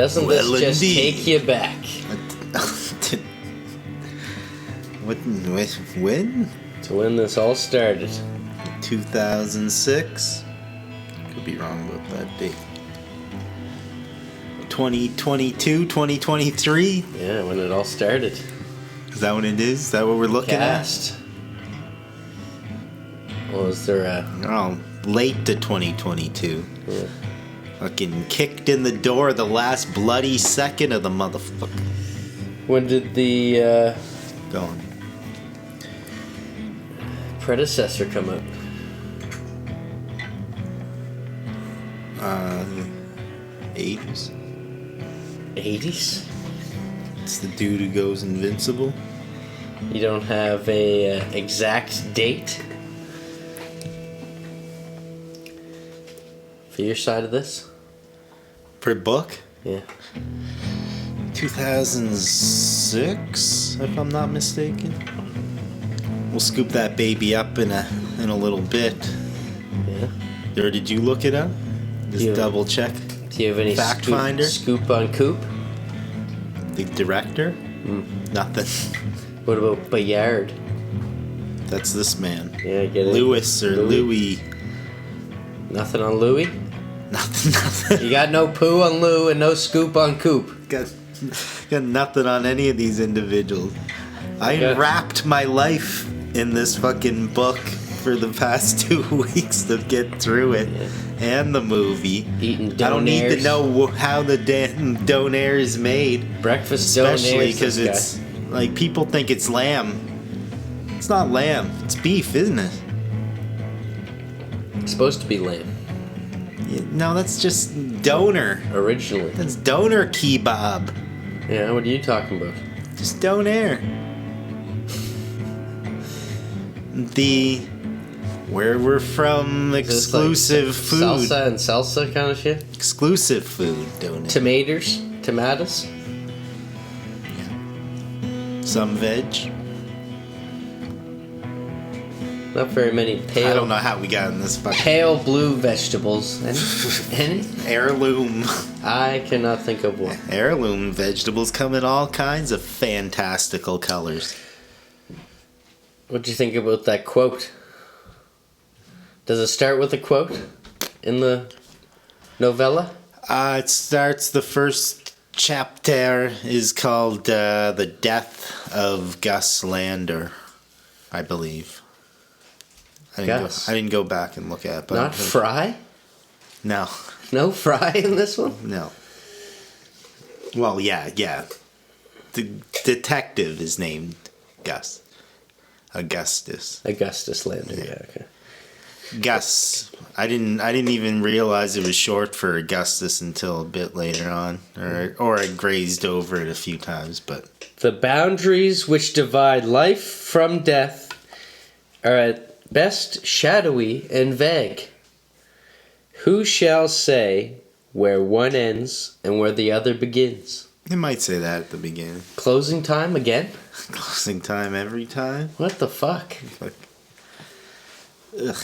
Doesn't this just take you back? When? To when this all started. 2006? Could be wrong about that date. 2022, 2023? Yeah, when it all started. Is that what it is? Is that what we're looking Cast. Well, is there a... Oh, late to 2022. Yeah. Fucking kicked in the door the last bloody second of the motherfucker. When did the Go on. predecessor come out? 80s. 80s? It's the dude who goes invincible. You don't have a exact date for your side of this? Per book? Yeah. 2006, if I'm not mistaken. We'll scoop that baby up in a little bit. Yeah. Or did you look it up? Just double check. Do you have any Fact finder? Scoop on Coop? The director? Nothing. What about Bayard? That's this man. Yeah, get it. Lewis or Louis. Nothing on Louis? Nothing. You got no poo on Lou and no scoop on Coop. Got nothing on any of these individuals. I wrapped my life in this fucking book for the past 2 weeks to get through it, and the movie. Eating donaires. I don't need to know how the donair is made. Breakfast especially donaires. because it's like people think it's lamb. It's not lamb. It's beef, isn't it? It's supposed to be lamb. No, that's just doner. Originally. That's doner kebab. Yeah, what are you talking about? Just donair. Where we're from, exclusive food. Salsa and salsa kind of shit? Exclusive food, donair. Tomatoes? Some veg. Not very many pale... I don't know how we got in this fucking... Pale blue vegetables. Any? Heirloom. I cannot think of one. Heirloom vegetables come in all kinds of fantastical colors. What'd you think about that quote? Does it start with a quote in the novella? It starts, the first chapter is called The Death of Gus Lander, I believe. I didn't go back and look at it. But not Fry? No. No Fry in this one? No. Well, yeah. The detective is named Gus. Augustus Lander, yeah, okay. Gus. I didn't even realize it was short for Augustus until a bit later on. Or I grazed over it a few times, but... The boundaries which divide life from death are at best shadowy and vague. Who shall say where one ends and where the other begins? It might say that at the beginning. Closing time again? Closing time every time? What the fuck? Ugh.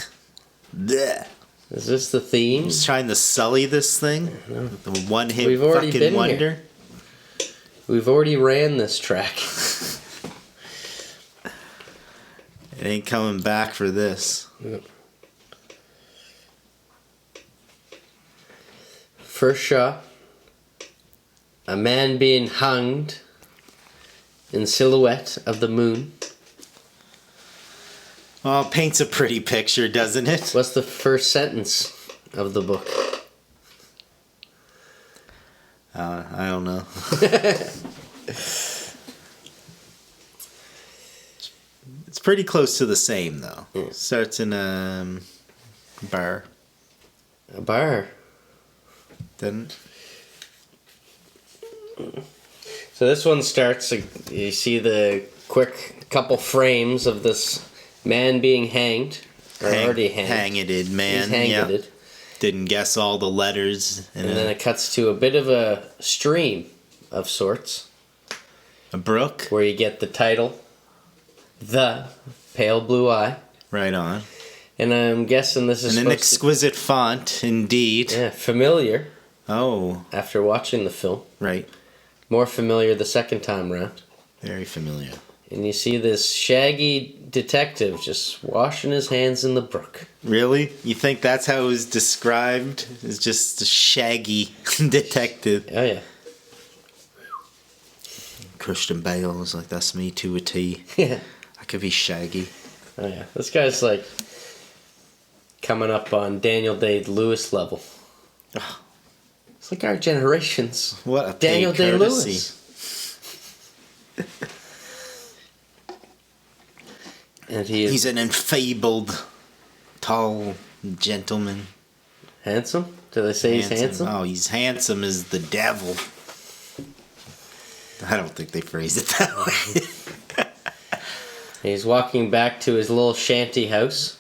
Blech. Is this the theme? Just trying to sully this thing? The one-hit We've already fucking been wonder? Here. We've already ran this track. It ain't coming back for this. Yep. First shot. A man being hanged in silhouette of the moon. Well, it paints a pretty picture, doesn't it? What's the first sentence of the book? I don't know. It's pretty close to the same, though. Yeah. Starts in a bar. A bar. Didn't? So this one starts, you see the quick couple frames of this man being hanged. Or already hanged. Hanged man. He's hanged. Yeah. Didn't guess all the letters. And then it cuts to a bit of a stream of sorts. A brook? Where you get the title, The Pale Blue Eye. Right on. And I'm guessing this is an exquisite font, indeed. Yeah, familiar. Oh. After watching the film. Right. More familiar the second time round. Very familiar. And you see this shaggy detective just washing his hands in the brook. Really? You think that's how it was described? As just a shaggy detective? Oh, yeah. Christian Bale was like, that's me to a T. Yeah. I could be shaggy. Oh, yeah. This guy's like coming up on Daniel Day-Lewis level. Oh. It's like our generations. What a Daniel Day-Lewis. And he's an enfeebled, tall gentleman. Handsome? Do they say he's handsome? Oh, he's handsome as the devil. I don't think they phrase it that way. He's walking back to his little shanty house.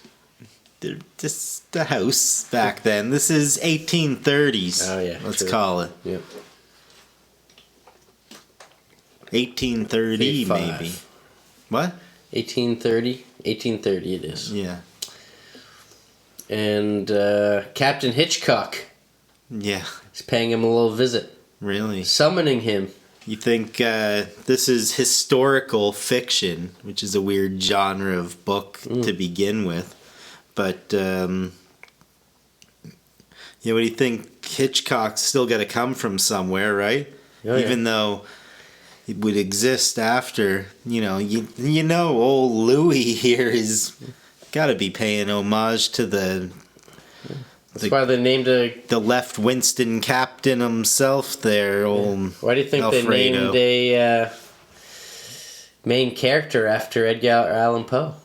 They're just a house back then. This is 1830s. Oh, yeah. Let's true. call it. Yep. 1830 maybe. What? 1830? 1830 it is. Yeah. And Captain Hitchcock Yeah. is paying him a little visit. Really? Summoning him. You think this is historical fiction, which is a weird genre of book to begin with. But, yeah, what do you think? Hitchcock's still got to come from somewhere, right? Oh, Even though it would exist after, you know, old Louis here is got to be paying homage to That's why they named the left Winston captain himself there, old Why do you think Alfredo. they named a main character after Edgar Allan Poe?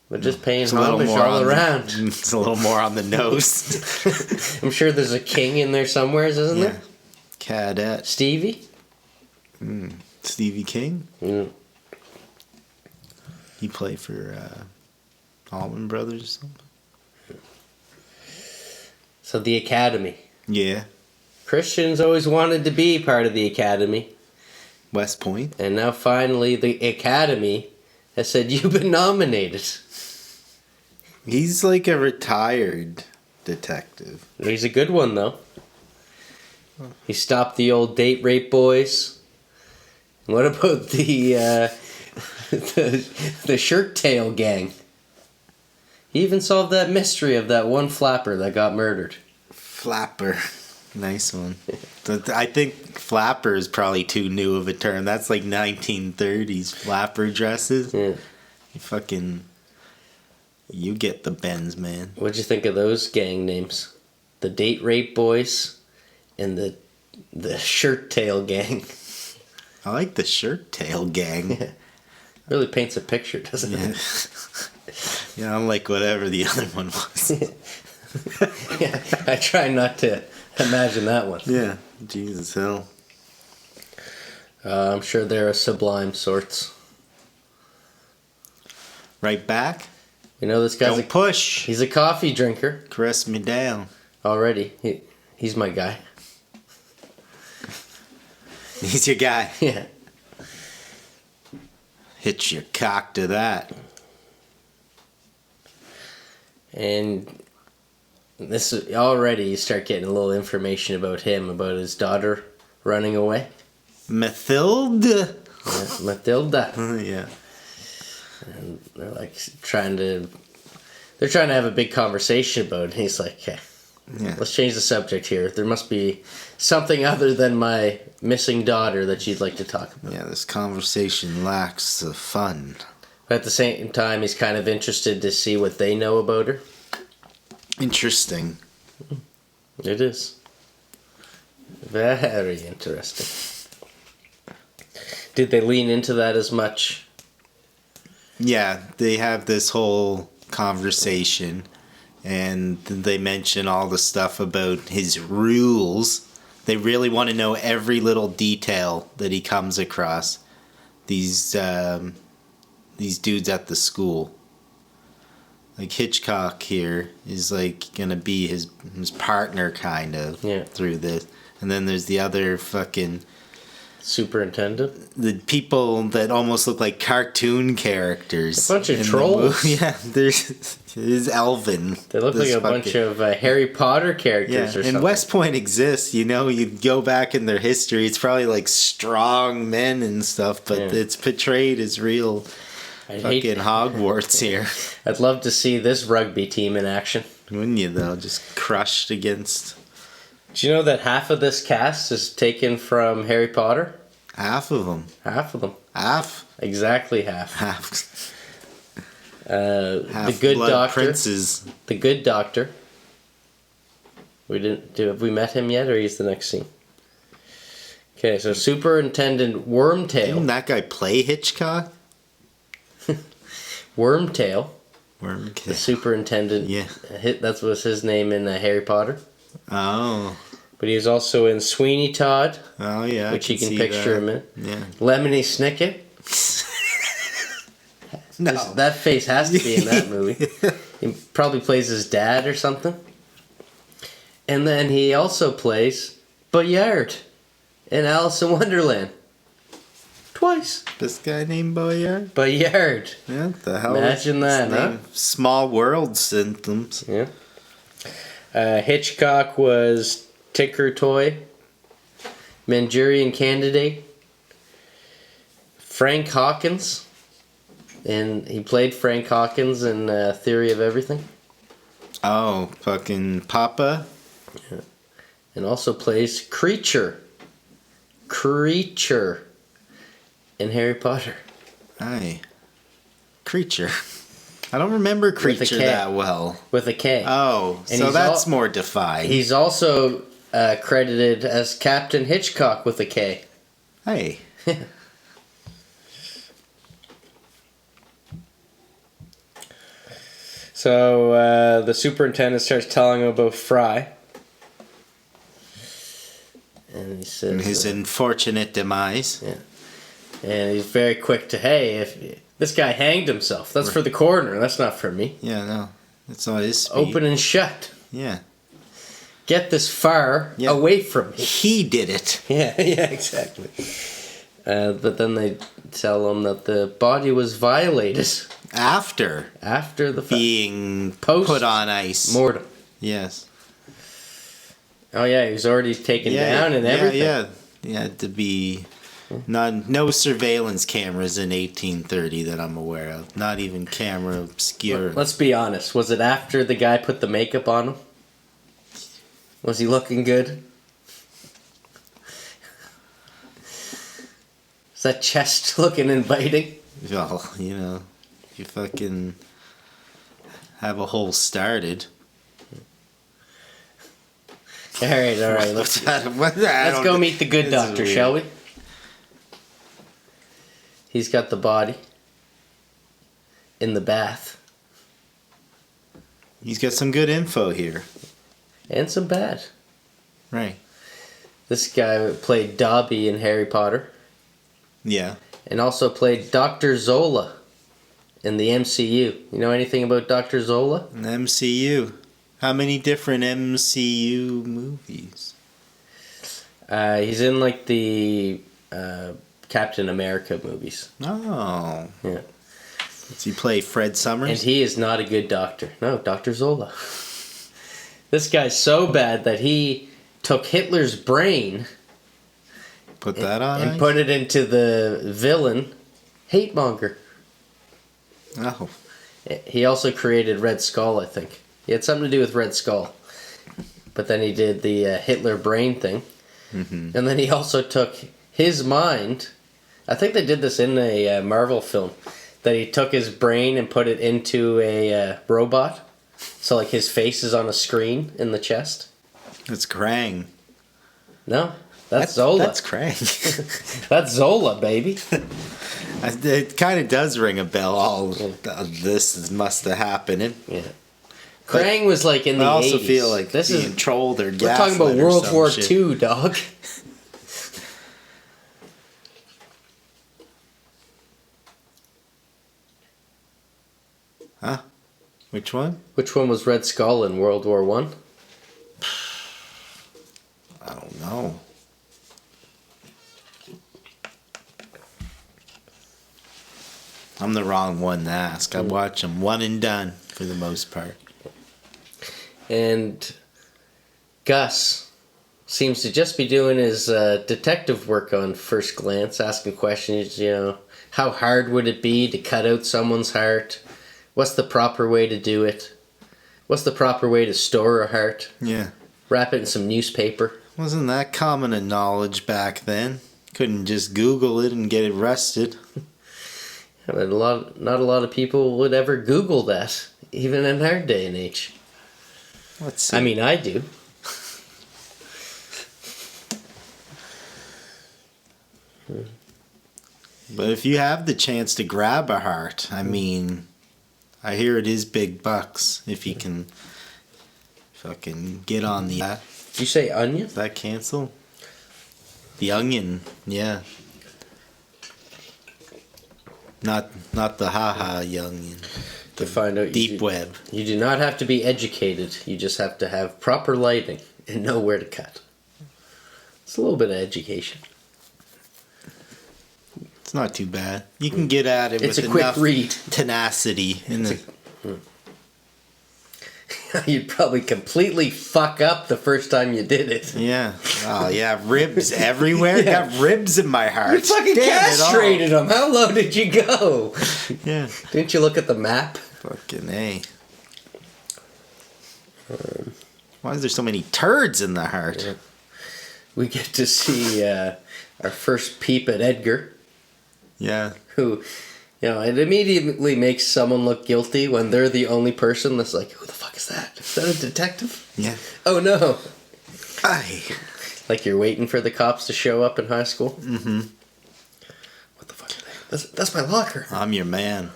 They're just paying homage all around. It's a little more on the nose. I'm sure there's a king in there somewhere, isn't there? Cadet. Stevie? Stevie King? Mm. He played for Allman Brothers or something? So the Academy. Yeah. Christians always wanted to be part of the Academy. West Point. And now finally the Academy has said, you've been nominated. He's like a retired detective. He's a good one, though. He stopped the old date rape boys. What about the shirt tail gang? He even solved that mystery of that one flapper that got murdered. Flapper. Nice one. I think flapper is probably too new of a term. That's like 1930s flapper dresses. Yeah. You get the bends, man. What'd you think of those gang names? The date rape boys and the shirt tail gang. I like the shirt tail gang. Yeah. Really paints a picture, doesn't it? Yeah, unlike whatever the other one was. Yeah, I try not to imagine that one. Yeah, Jesus hell. I'm sure they're a sublime sorts. Right back? You know, this guy's Don't push. He's a coffee drinker. Caress me down. Already. He's my guy. He's your guy. Yeah. Hit your cock to that. And this already you start getting a little information about him, about his daughter running away. Mathilde? Yeah, Matilda. Yeah. And they're like trying to have a big conversation about it. And he's like, hey, let's change the subject here. There must be something other than my missing daughter that you'd like to talk about. Yeah, this conversation lacks the fun. But at the same time, he's kind of interested to see what they know about her. Interesting. It is. Very interesting. Did they lean into that as much? Yeah, they have this whole conversation and they mention all the stuff about his rules. They really want to know every little detail that he comes across. These dudes at the school. Like Hitchcock here is like gonna be his partner kind of through this. And then there's the other fucking Superintendent. The people that almost look like cartoon characters. A bunch of trolls. Yeah, there's Elvin. They look like a bunch of Harry Potter characters or something. And West Point exists, you know, you go back in their history, it's probably like strong men and stuff, but it's portrayed as real fucking Hogwarts here. I'd love to see this rugby team in action. Wouldn't you, though? Just crushed against... Do you know that half of this cast is taken from Harry Potter? Half of them. Half of them. Half? Exactly half. Half. The Good Doctor. Princes. The Good Doctor. Have we met him yet, or he's the next scene? Okay, so Superintendent Wormtail. Didn't that guy play Hitchcock? Wormtail. Wormtail. The superintendent. Yeah. That was his name in Harry Potter. Oh. But he was also in Sweeney Todd. Oh, yeah. Which you can picture him in. Yeah. Lemony Snicket. No. That face has to be in that movie. He probably plays his dad or something. And then he also plays Bayard in Alice in Wonderland. Twice. This guy named Bayard? Bayard. Yeah, the hell. Imagine that, huh? Small world symptoms. Yeah. Hitchcock was Tinker Toy, Manchurian Candidate, Frank Hawkins, and he played Frank Hawkins in Theory of Everything. Oh, fucking Papa. Yeah. And also plays Creature in Harry Potter. Aye. Creature. I don't remember Creature that well. With a K. Oh, and so that's more defined. He's also credited as Captain Hitchcock with a K. Hey. So the superintendent starts telling him about Fry. And he says... And his unfortunate demise. Yeah. And he's very quick to, hey, if this guy hanged himself, that's for the coroner, that's not for me. Yeah, no. That's not his speed. Open and shut. Yeah. Get this far away from me. He did it. Yeah, exactly. But then they tell him that the body was violated. After the being put on ice. Mortem. Yes. Oh yeah, he was already taken down and everything. Yeah. He had to be... No surveillance cameras in 1830 that I'm aware of. Not even camera obscure. Let's be honest. Was it after the guy put the makeup on him? Was he looking good? Is that chest looking inviting? Well, you know, you fucking have a hole started. All right. Let's go meet the Good Doctor, shall we? He's got the body in the bath. He's got some good info here. And some bad. Right. This guy played Dobby in Harry Potter. Yeah. And also played Dr. Zola in the MCU. You know anything about Dr. Zola? An MCU. How many different MCU movies? He's in like the Captain America movies. Oh. Yeah. Does he play Fred Summers? And he is not a good doctor. No, Dr. Zola. This guy's so bad that he took Hitler's brain... Put that on and ice? Put it into the villain, Hatemonger. Oh. He also created Red Skull, I think. He had something to do with Red Skull. But then he did the Hitler brain thing. Mm-hmm. And then he also took his mind. I think they did this in a Marvel film. That he took his brain and put it into a robot. So like his face is on a screen in the chest. That's Krang. No. That's Zola. That's Krang. That's Zola, baby. It kind of does ring a bell. All this must have happened. Yeah. Krang was like in the 80s. I also feel like this being trolled or gaslit. We're talking about World War II, dog. Huh? Which one? Which one was Red Skull in World War I? I don't know. I'm the wrong one to ask. I watch them one and done for the most part. And Gus seems to just be doing his detective work on first glance, asking questions, how hard would it be to cut out someone's heart? What's the proper way to do it? What's the proper way to store a heart? Yeah. Wrap it in some newspaper. Wasn't that common a knowledge back then? Couldn't just Google it and get it arrested. But not a lot of people would ever Google that, even in our day and age. Let's see. I mean, I do. But if you have the chance to grab a heart, I mean, I hear it is big bucks if you can fucking get on the... Did you say onion? Is that cancel? The onion, yeah. Not the haha onion. To find out deep web. You do not have to be educated. You just have to have proper lighting and know where to cut. It's a little bit of education. It's not too bad. You can get at it with enough quick read. Tenacity. You'd probably completely fuck up the first time you did it. Yeah. Oh, yeah. Ribs everywhere. Yeah. Got ribs in my heart. You fucking castrated them. How low did you go? Yeah. Didn't you look at the map? Fucking A. Why is there so many turds in the heart? Yeah. We get to see our first peep at Edgar. Yeah. Who, it immediately makes someone look guilty when they're the only person that's like, who the fuck is that? Is that a detective? Yeah. Oh no. Aye. Like you're waiting for the cops to show up in high school? Mm-hmm. What the fuck are they? That's my locker. I'm your man.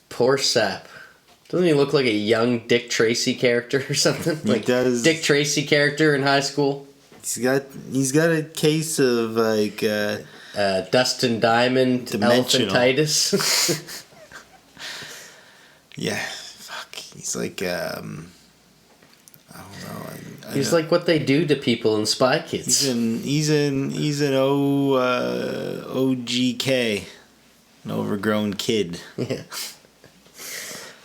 Poor sap. Doesn't he look like a young Dick Tracy character or something? He does. Dick Tracy character in high school? He's got a case of like Dustin Diamond elephantitis. Yeah, fuck. He's like I don't know. He's like what they do to people in Spy Kids. He's an OGK, an overgrown kid. Yeah.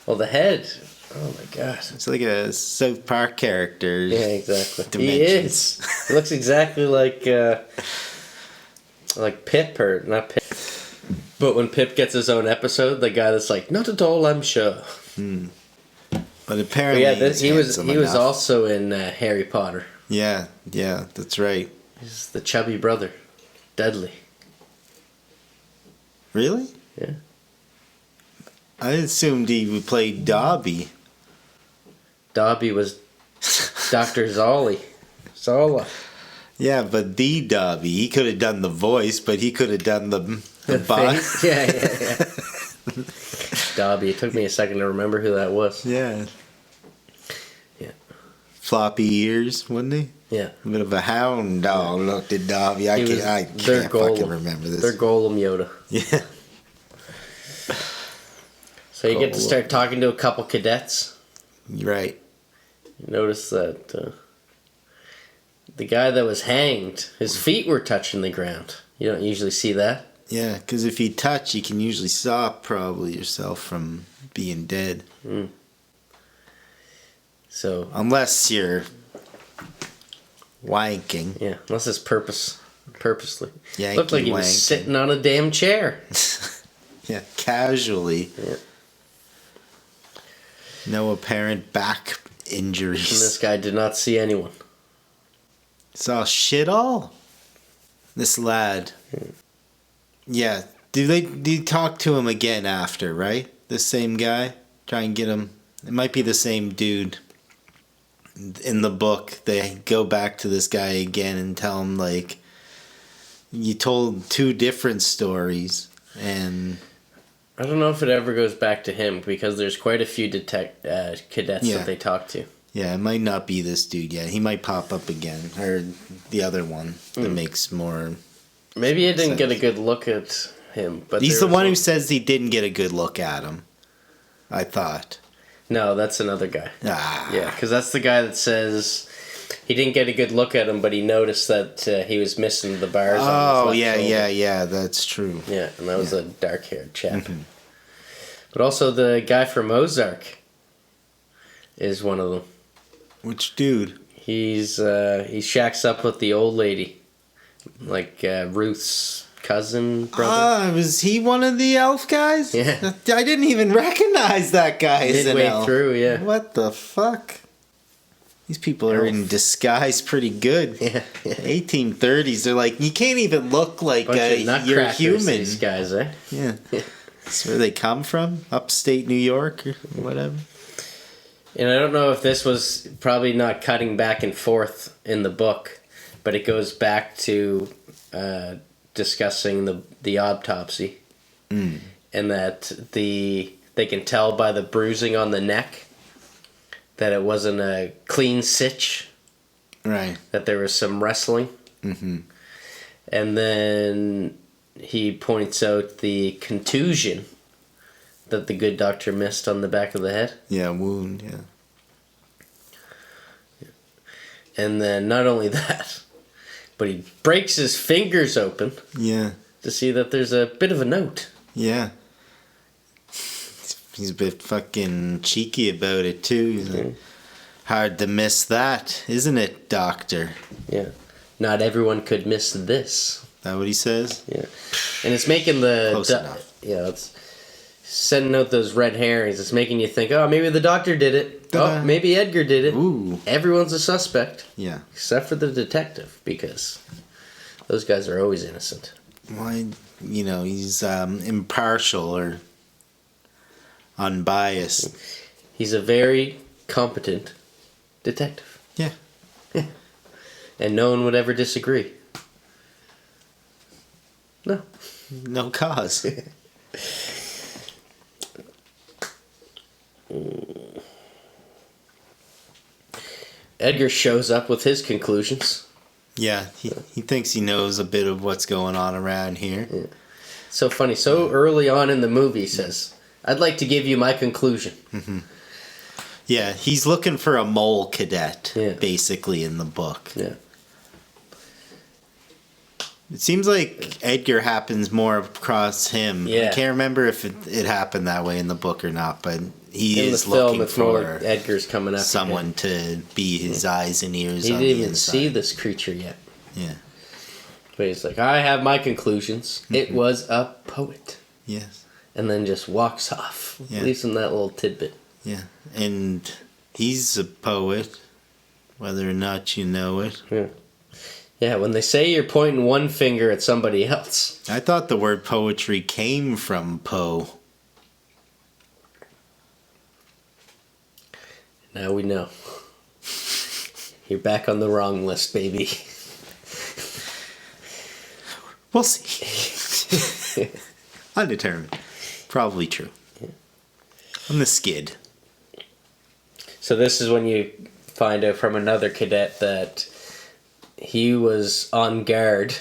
Well, the head. Oh my god. It's like a South Park character. Yeah, exactly. Dimensions. He is. He looks exactly like Pip, or not Pip. But when Pip gets his own episode, the guy that's like, not at all, I'm sure. But apparently, he was also in Harry Potter. Yeah, that's right. He's the chubby brother, Dudley. Really? Yeah. I assumed he would play Dobby. Dobby was Dr. Zola. Yeah, but the Dobby, he could have done the voice, but he could have done the body. Yeah. Dobby. It took me a second to remember who that was. Yeah. Yeah. Floppy ears, wasn't he? Yeah. A bit of a hound dog looked at Dobby. I can't fucking remember this. They're Golem Yoda. Yeah. So you get to start talking to a couple cadets. Right. You notice that the guy that was hanged, his feet were touching the ground. You don't usually see that. Yeah, because if you touch, you can usually stop probably yourself from being dead. So unless you're wanking. Yeah, unless it's purposely. Yankee Looked like he was sitting on a damn chair. Yeah, casually. Yeah. No apparent back injuries. And this guy did not see anyone. Saw shit all. This lad. Yeah. Do you talk to him again after, right? The same guy? Try and get him. It might be the same dude. In the book, they go back to this guy again and tell him, like, you told two different stories, and I don't know if it ever goes back to him, because there's quite a few cadets that they talk to. Yeah, it might not be this dude yet. He might pop up again, or the other one that makes more. Maybe I didn't get a good look at him, but he's the one who says he didn't get a good look at him. I thought. No, that's another guy. Ah. Yeah, because that's the guy that says, He didn't get a good look at him, but he noticed that he was missing the bars. Oh, on his left shoulder. yeah, that's true. Yeah, and that was a dark-haired chap. But also the guy from Ozark is one of them. Which dude? He shacks up with the old lady, like Ruth's cousin, brother. Ah, was he one of the elf guys? Yeah. I didn't even recognize that guy as an Midway elf. through, yeah. What the fuck? These people are in disguise pretty good. Yeah. 1830s. They're like, you can't even look like you're human. These guys, eh? Yeah. That's where they come from? Upstate New York or whatever. And I don't know if this was probably not cutting back and forth in the book, but it goes back to discussing the autopsy. And that they can tell by the bruising on the neck that it wasn't a clean sitch. Right. That there was some wrestling. Mm-hmm. And then he points out the contusion that the good doctor missed on the back of the head. Yeah, wound, yeah. And then not only that, but he breaks his fingers open. Yeah. To see that there's a bit of a note. Yeah. He's a bit fucking cheeky about it too. He's like, hard to miss that, isn't it, doctor? Yeah. Not everyone could miss this. Is that what he says? Yeah. And it's making the... Close enough. Yeah, it's sending out those red herrings. It's making you think, oh, maybe the doctor did it. Ta-da. Oh, maybe Edgar did it. Ooh. Everyone's a suspect. Yeah. Except for the detective, because those guys are always innocent. Why, he's impartial or unbiased. He's a very competent detective. Yeah. And no one would ever disagree. No. No cause. Edgar shows up with his conclusions. Yeah, he thinks he knows a bit of what's going on around here. Yeah. So funny. So early on in the movie, he says, I'd like to give you my conclusion. Mm-hmm. Yeah, he's looking for a mole cadet, basically, in the book. Yeah. It seems like Edgar happens more across him. Yeah. I can't remember if it happened that way in the book or not, but he in is the film, looking it's more for like Edgar's coming after someone him. to be his eyes and ears He on didn't the even inside. see this creature yet. Yeah. But he's like, I have my conclusions. Mm-hmm. It was a poet. Yes. And then just walks off. Yeah. Leaves him that little tidbit. Yeah. And he's a poet, whether or not you know it. Yeah. Yeah, when they say you're pointing one finger at somebody else. I thought the word poetry came from Poe. Now we know. You're back on the wrong list, baby. We'll see. Undetermined. Probably true. Yeah. On the skid. So this is when you find out from another cadet that he was on guard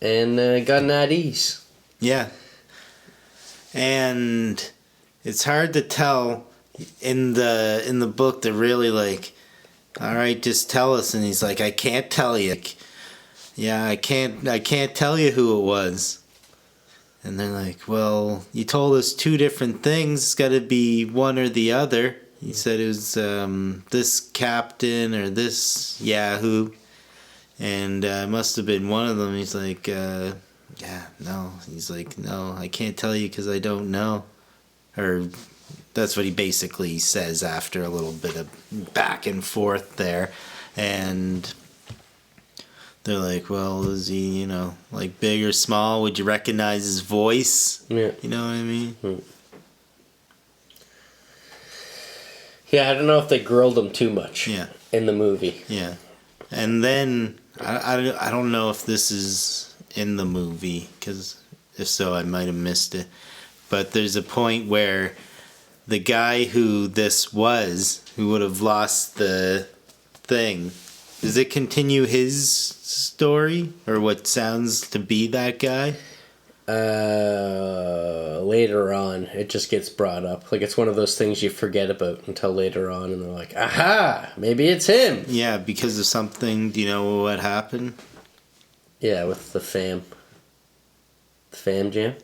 and gotten at ease. Yeah. And it's hard to tell in the book. They're really like, all right, just tell us. And he's like, I can't tell you. Like, yeah, I can't tell you who it was. And they're like, well, you told us two different things. It's got to be one or the other. He said it was this captain or this Yahoo. And it must have been one of them. He's like, yeah, no. He's like, no, I can't tell you because I don't know. Or that's what he basically says after a little bit of back and forth there. And they're like, well, is he, like big or small? Would you recognize his voice? Yeah. You know what I mean? Yeah, I don't know if they grilled him too much in the movie. Yeah. And then, I don't know if this is in the movie, because if so, I might have missed it. But there's a point where the guy who this was, who would have lost the thing, does it continue his story? Or what sounds to be that guy? Later on, it just gets brought up. Like, it's one of those things you forget about until later on, and they're like, aha, maybe it's him. Yeah, because of something. Do you know what happened? Yeah, with the fam. The fam jam?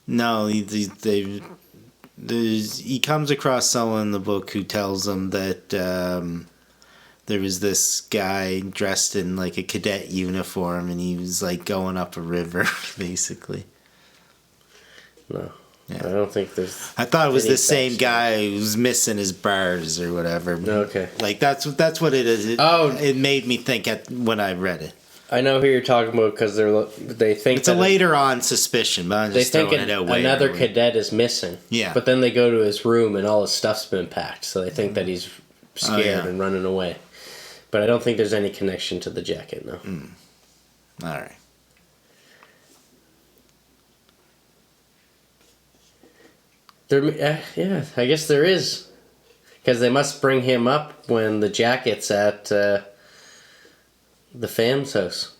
No, he comes across someone in the book who tells him that there was this guy dressed in like a cadet uniform, and he was like going up a river, basically. No. Yeah. I don't think there's... I thought it was the same guy who's missing his bars or whatever. Okay. Like, that's what it is. It made me think when I read it. I know who you're talking about because they think it's a later on suspicion, but I'm just throwing it out. Another cadet is missing. Yeah. But then they go to his room and all his stuff's been packed, so they think that he's scared and running away. But I don't think there's any connection to the jacket, no. All right. Yeah, I guess there is. Because they must bring him up when the jacket's at the fam's house.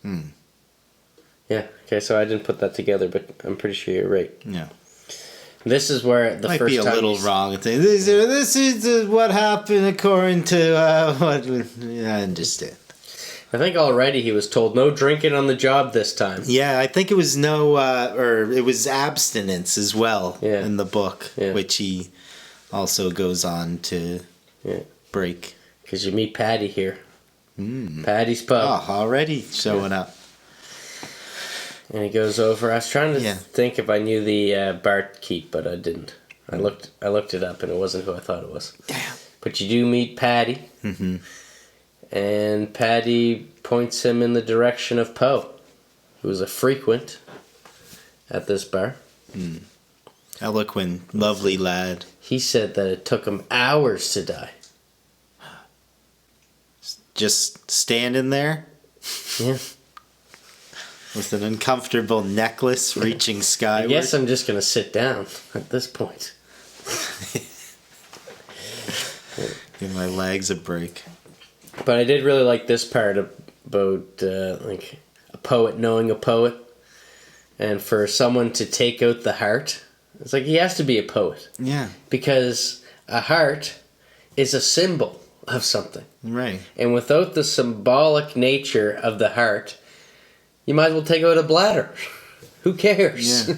Yeah, okay, so I didn't put that together, but I'm pretty sure you're right. Yeah. This is where the might first be a time little wrong. This is what happened according to what. Yeah, I understand. I think already he was told no drinking on the job this time. Yeah, I think it was it was abstinence as well in the book, which he also goes on to break. Because you meet Patty here. Patty's pub. Oh, already showing up. And he goes over. I was trying to think if I knew the barkeep, but I didn't. I looked it up, and it wasn't who I thought it was. Damn. But you do meet Patty. Mm-hmm. And Patty points him in the direction of Poe, who's a frequent at this bar. Eloquent, lovely lad. He said that it took him hours to die. Just standing there? Yeah. With an uncomfortable necklace reaching skyward? I guess I'm just going to sit down at this point. Give my legs a break. But I did really like this part about like a poet knowing a poet, and for someone to take out the heart. It's like he has to be a poet. Yeah. Because a heart is a symbol of something. Right. And without the symbolic nature of the heart, you might as well take out a bladder. Who cares? Yeah.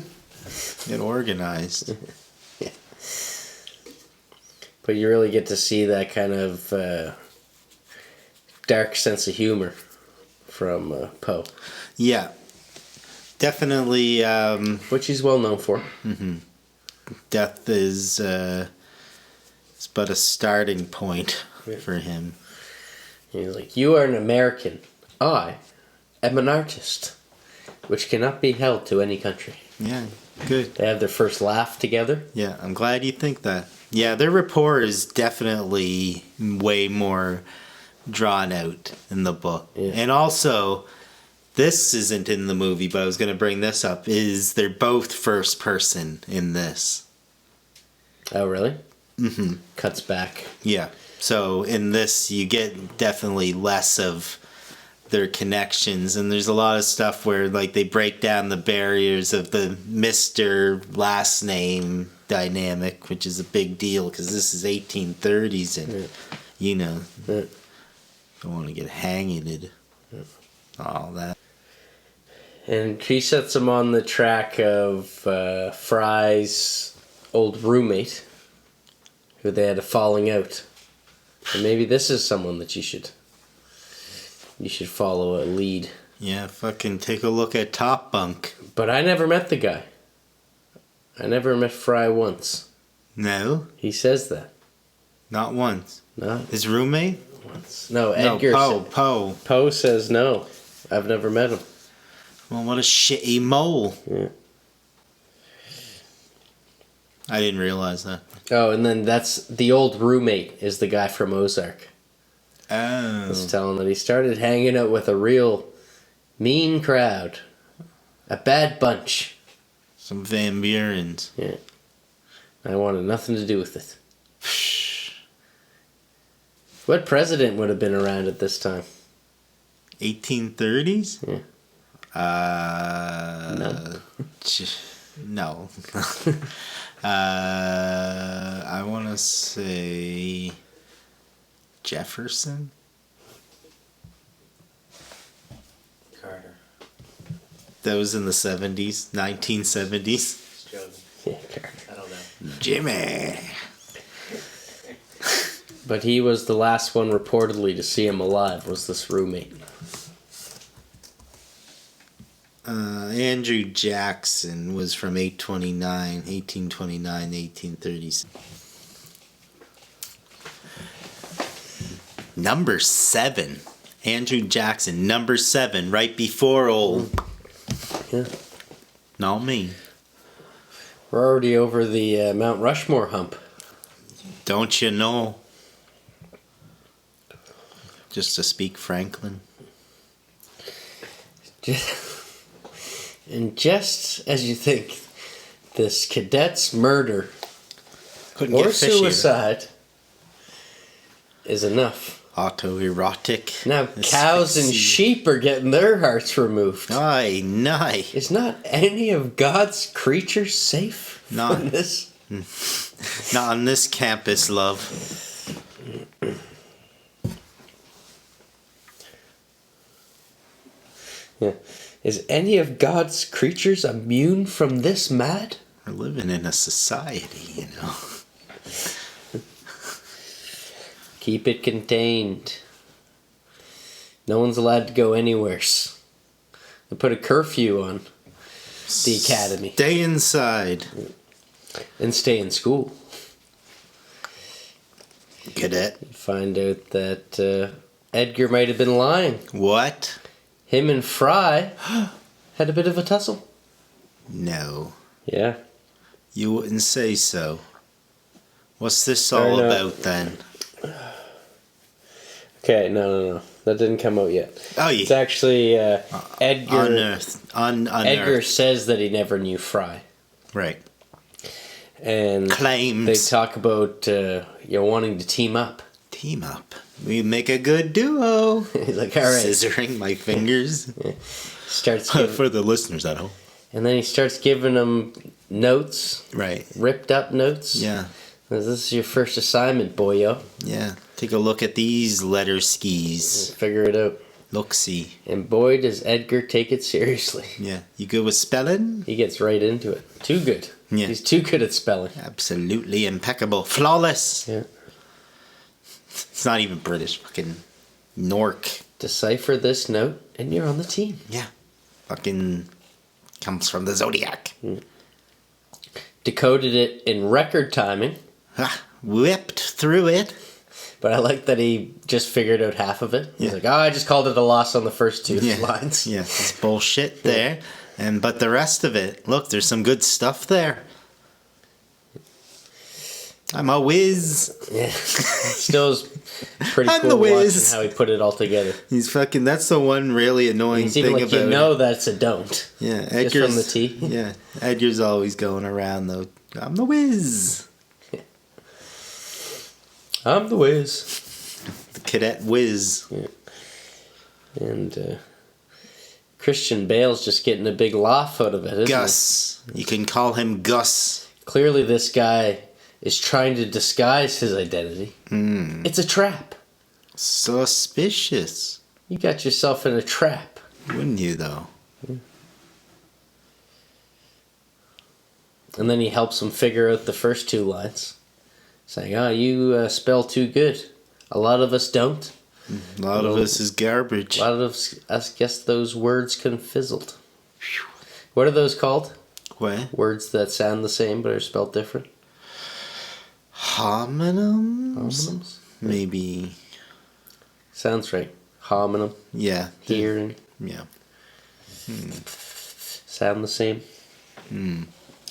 Get organized. Yeah. But you really get to see that kind of dark sense of humor from Poe. Yeah. Definitely. Which he's well known for. Mm-hmm. Death is it's but a starting point for him. He's like, you are an American. I am an artist, which cannot be held to any country. Yeah, good. They have their first laugh together. Yeah, I'm glad you think that. Yeah, their rapport is definitely way more drawn out in the book. Yeah. And also, this isn't in the movie, but I was going to bring this up, is they're both first person in this. Oh, really? Mm-hmm. Cuts back. Yeah. So in this, you get definitely less of their connections, and there's a lot of stuff where like they break down the barriers of the Mr. last name dynamic, which is a big deal because this is 1830s, and you know, don't want to get hanged, all that. And he sets him on the track of Fry's old roommate, who they had a falling out. And maybe this is someone that you should follow a lead. Yeah, fucking take a look at Top Bunk. But I never met the guy. I never met Fry once. No? He says that. Not once. No. His roommate? Once. No, Edgar said. Poe. Poe says no. I've never met him. Well, what a shitty mole. Yeah. I didn't realize that. Oh, and then that's the old roommate is the guy from Ozark. Oh. He's telling that he started hanging out with a real mean crowd. A bad bunch. Some Van Burens. Yeah. I wanted nothing to do with it. What president would have been around at this time? 1830s? Yeah. No. I want to say Jefferson. Carter. That was in the 70s, 1970s. Yeah, Carter. I don't know. Jimmy. But he was the last one reportedly to see him alive, was this roommate. Andrew Jackson was from 1829 to 1830s. Number 7. Andrew Jackson, number 7, right before old. Yeah. Not me. We're already over the Mount Rushmore hump. Don't you know? Just to speak Franklin. And just as you think this cadet's murder Couldn't or get fishier. suicide is enough. Autoerotic. Now cows and sheep are getting their hearts removed. Aye, nay. Is not any of God's creatures safe No. from this? Not on this campus, love. Yeah. Is any of God's creatures immune from this mad? We're living in a society, you know. Keep it contained. No one's allowed to go anywheres. They put a curfew on the academy. Stay inside. And stay in school. Cadet. Find out that Edgar might have been lying. What? Him and Fry had a bit of a tussle. No. Yeah. You wouldn't say so. What's this all no. about then? Okay, no. That didn't come out yet. Oh, yeah. It's actually Edgar. Unearthed. Edgar says that he never knew Fry. Right. And Claims. they talk about wanting to team up. Team up. We make a good duo. He's like, all right. Scissoring my fingers. Starts giving, For the listeners at home. and then he starts giving them notes, Right. ripped up notes. Yeah. This is your first assignment, boyo. Yeah. Take a look at these letter skis. Figure it out. Look, see. And boy, does Edgar take it seriously. Yeah. You good with spelling? He gets right into it. Too good. Yeah. He's too good at spelling. Absolutely impeccable. Flawless. Yeah. It's not even British. Fucking Nork. Decipher this note, and you're on the team. Yeah. Fucking comes from the Zodiac. Decoded it in record timing, Whipped through it. but I like that he just figured out half of it. He's Yeah. like, I just called it a loss on the first two Yeah. lines. Yeah. It's bullshit there. But the rest of it, look, there's some good stuff there. I'm a whiz. Yeah. Still is pretty I'm cool the watching whiz. how he put it all together. He's fucking. That's the one really annoying He's thing even like, about you it. know that's a don't. Yeah, Just from the T. Yeah, Edgar's always going around though. I'm the whiz. I'm the whiz. The cadet whiz. And Christian Bale's just getting a big laugh out of it, isn't Gus. You can call him Gus. he? Clearly this guy is trying to disguise his identity. It's a trap. Suspicious. You got yourself in a trap. Wouldn't you though? And then he helps him figure out the first two lines. Saying, you spell too good. A lot of us don't. A lot of us is garbage. A lot of us guess those words confizzled. What are those called? What? Words that sound the same but are spelled different? Homonyms? Homonyms? Maybe. Sounds right. Homonym. Yeah. Hearing. Yeah. Sound the same.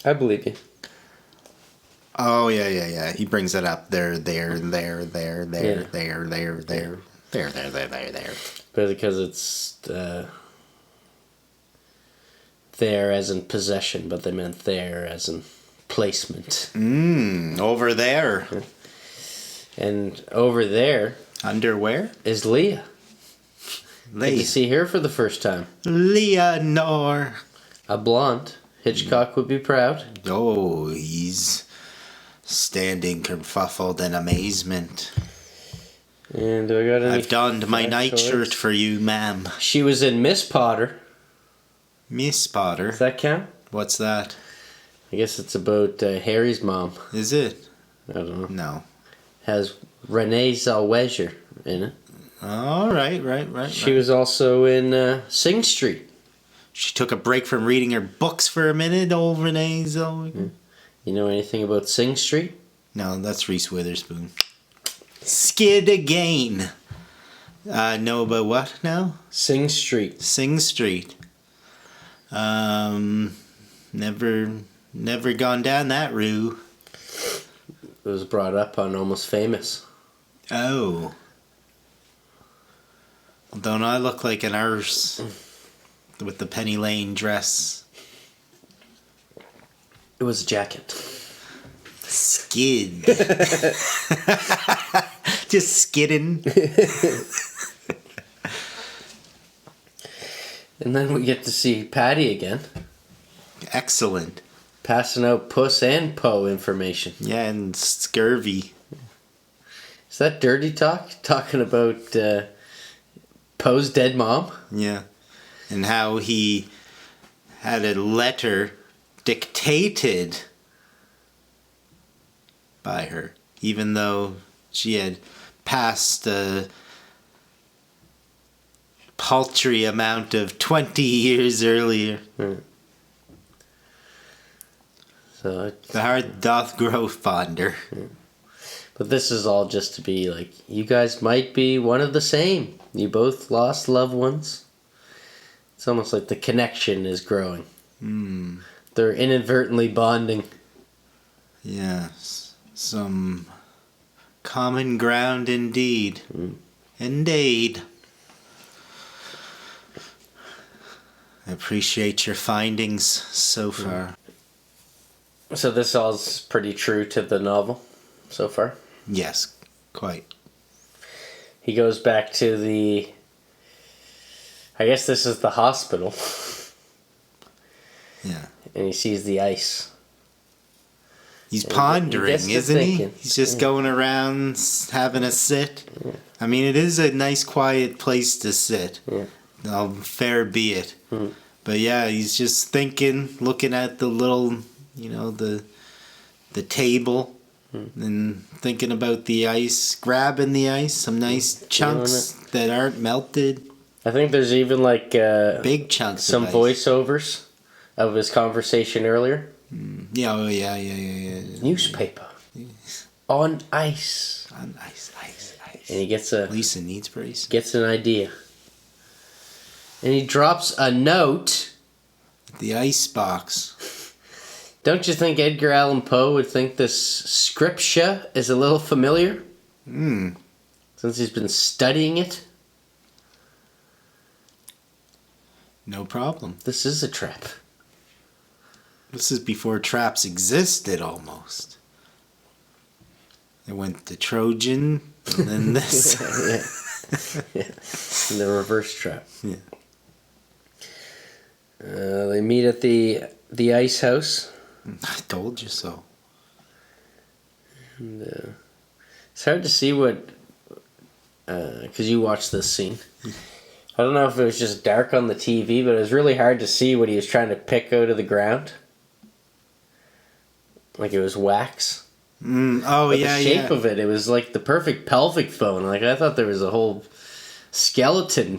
I believe you. Oh yeah. He brings it up. There. But because it's there as in possession, but they meant there as in placement. Over there. And over there Underwear? is Leah. Good to see her for the first time. Leonore. A blonde. Hitchcock would be proud. Oh, he's standing kerfuffled in amazement. And do I got any? I've donned my nightshirt for you, ma'am. She was in Miss Potter. Miss Potter? Does that count? What's that? I guess it's about Harry's mom. Is it? I don't know. No. Has Renee Zellweger in it. Oh, right. She was also in Sing Street. She took a break from reading her books for a minute, old Renee Zellweger. You know anything about Sing Street? No, that's Reese Witherspoon. Skid again. Know about what now? Sing Street. Sing Street. Never gone down that route. It was brought up on Almost Famous. Oh. Don't I look like an arse with the Penny Lane dress? It was a jacket. Skid. Just skidding. And then we get to see Patty again. Excellent. Passing out Puss and Poe information. Yeah, and scurvy. Is that dirty talk? Talking about Poe's dead mom? Yeah. And how he had a letter dictated by her, even though she had passed a paltry amount of 20 years earlier. So The heart doth grow fonder. But this is all just to be like, you guys might be one of the same. You both lost loved ones. It's almost like the connection is growing. They're inadvertently bonding. Yes. Some common ground indeed. Indeed. I appreciate your findings so far. So this all's pretty true to the novel so far. Yes, quite. He goes back to I guess this is the hospital. Yeah. And he sees the ice. He's And pondering, he isn't he? thinking. He's just going around having a sit. I mean, it is a nice, quiet place to sit. Fair be it. But yeah, he's just thinking, looking at the little, the table, and thinking about the ice, grabbing the ice, some nice chunks that aren't melted. I think there's even like big chunks some of ice. voiceovers of his conversation earlier. Yeah. Newspaper. On ice. On ice. And he gets Lisa needs brace. Gets an idea. And he drops a note. The ice box. Don't you think Edgar Allan Poe would think this scripture is a little familiar? Since he's been studying it? No problem. This is a trap. This is before traps existed, almost. It went the Trojan, and then this. Yeah. And the reverse trap. Yeah. They meet at the ice house. I told you so. And, it's hard to see what... Because you watched this scene. I don't know if it was just dark on the TV, but it was really hard to see what he was trying to pick out of the ground. Like it was wax. The shape of it was like the perfect pelvic bone. Like I thought there was a whole skeletal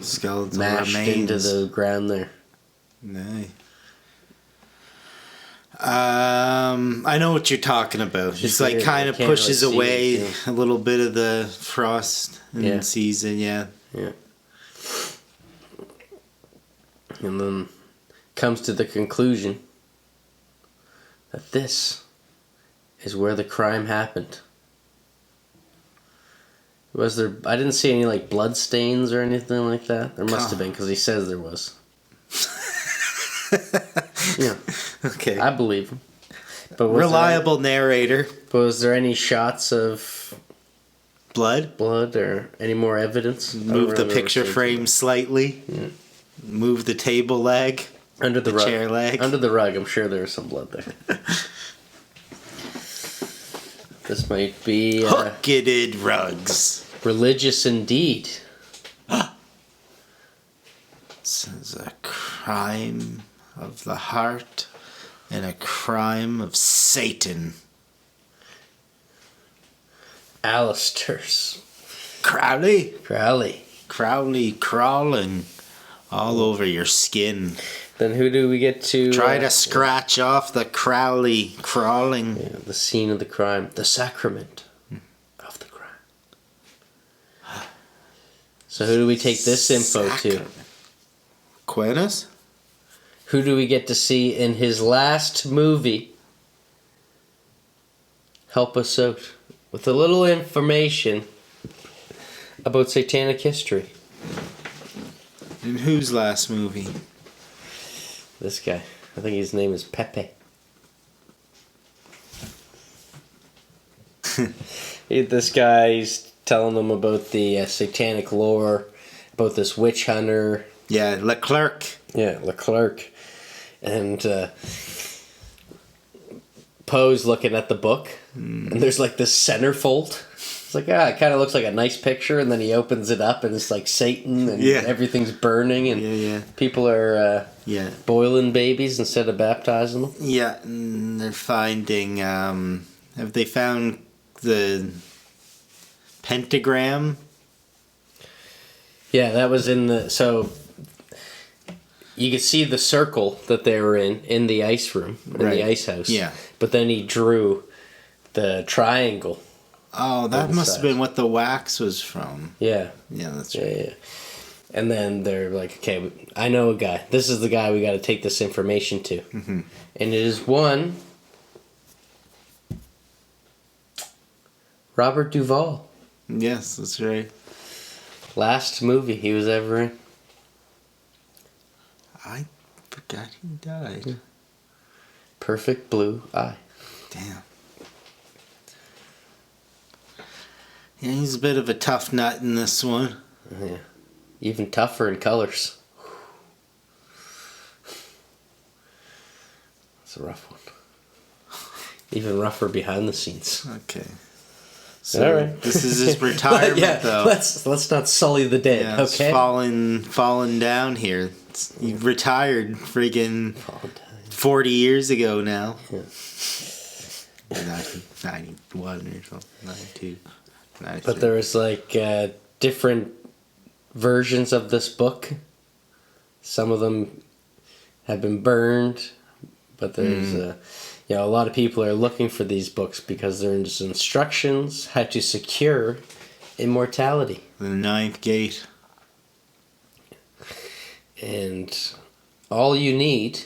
mashed remains into the ground there. Nay. I know what you're talking about. It's like kind of pushes away a little bit of the frost and sees it. Yeah. And then comes to the conclusion that this is where the crime happened. Was there? I didn't see any like blood stains or anything like that. There must have been because he says there was. Yeah. Okay. I believe him. But reliable narrator. But was there any shots of Blood? Blood or any more evidence? Move the picture frame slightly. Yeah. Move the table leg. Under the rug. Chair leg. Under the rug, I'm sure there's some blood there. This might be... Hooketed rugs. Religious indeed. This is a crime of the heart and a crime of Satan. Alistair's. Crowley crawling all over your skin. Then who do we get to... Try to scratch off the Crowley crawling. Yeah, the scene of the crime. The sacrament of the crime. So who do we take this info to? Aquinas? Who do we get to see in his last movie? Help us out with a little information about satanic history. In whose last movie? This guy. I think his name is Pepe. This guy's telling them about the satanic lore, about this witch hunter. Yeah, Leclerc. Yeah, Leclerc. And Poe's looking at the book, and there's like this centerfold. It's like, it kind of looks like a nice picture, and then he opens it up, and it's like Satan, and everything's burning, and people are boiling babies instead of baptizing them. Yeah, and they're finding, have they found the pentagram? Yeah, that was in the, so you could see the circle that they were in the ice room, in the ice house. Yeah. But then he drew the triangle. Oh, that must have been what the wax was from. Yeah. Yeah, that's right. Yeah. And then they're like, okay, I know a guy. This is the guy we got to take this information to. Mm-hmm. And it is one Robert Duvall. Yes, that's right. Last movie he was ever in. I forgot he died. Perfect Blue Eye. Damn. Yeah, he's a bit of a tough nut in this one. Yeah. Even tougher in colors. It's a rough one. Even rougher behind the scenes. Okay. So all right. This is his retirement, though. Let's not sully the dead. Yeah, it's okay. falling down here. He retired friggin' 40 years ago now. Yeah. 91 or something. 92. 93. But there was like different versions of this book. Some of them have been burned, but there's a lot of people are looking for these books because there's instructions how to secure immortality. The ninth gate. And all you need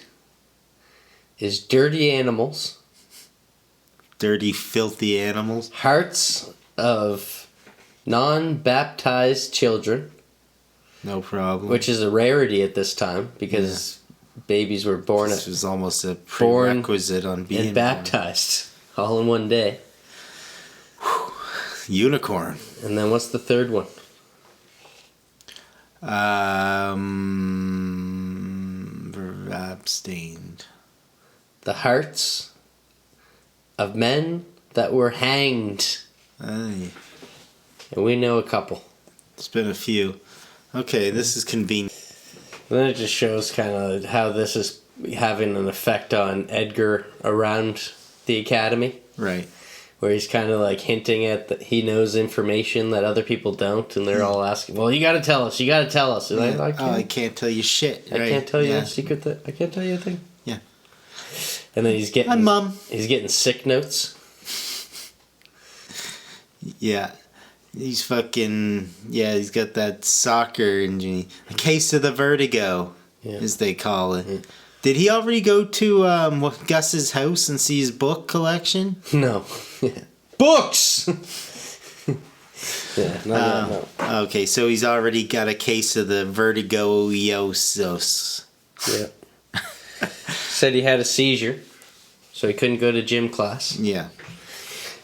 is dirty animals. Dirty, filthy animals. Hearts of non-baptized children. No problem. Which is a rarity at this time because babies were born. This was almost a prerequisite on being and baptized all in one day. Unicorn. And then what's the third one? Abstained. The hearts of men that were hanged. Aye. And we know a couple. It's been a few. Okay, this is convenient. And then it just shows kind of how this is having an effect on Edgar around the academy. Right. Where he's kind of like hinting at that he knows information that other people don't, and they're all asking, "Well, you got to tell us. You got to tell us." And I can't tell you shit. I can't tell you a secret. I can't tell you a thing. Yeah. And then he's getting. Hi, Mom. He's getting sick notes. Yeah. He's fucking. Yeah, he's got that soccer injury. A case of the vertigo, as they call it. Yeah. Did he already go to Gus's house and see his book collection? No. Books! No. Okay, so he's already got a case of the vertigoiosis. Yeah. Said he had a seizure, so he couldn't go to gym class. Yeah.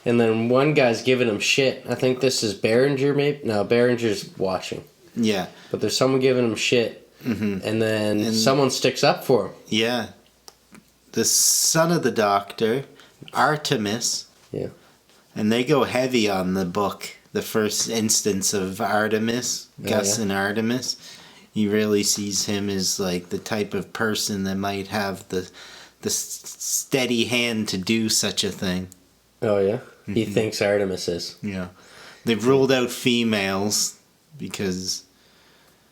And then one guy's giving him shit. I think this is Behringer, maybe? No, Behringer's watching. Yeah. But there's someone giving him shit. Mm-hmm. And then someone sticks up for him. Yeah. The son of the doctor, Artemis. Yeah. And they go heavy on the book. The first instance of Artemis, Gus and Artemis. He really sees him as like the type of person that might have the steady hand to do such a thing. Oh, yeah? Mm-hmm. He thinks Artemis is. Yeah. They've ruled out females because...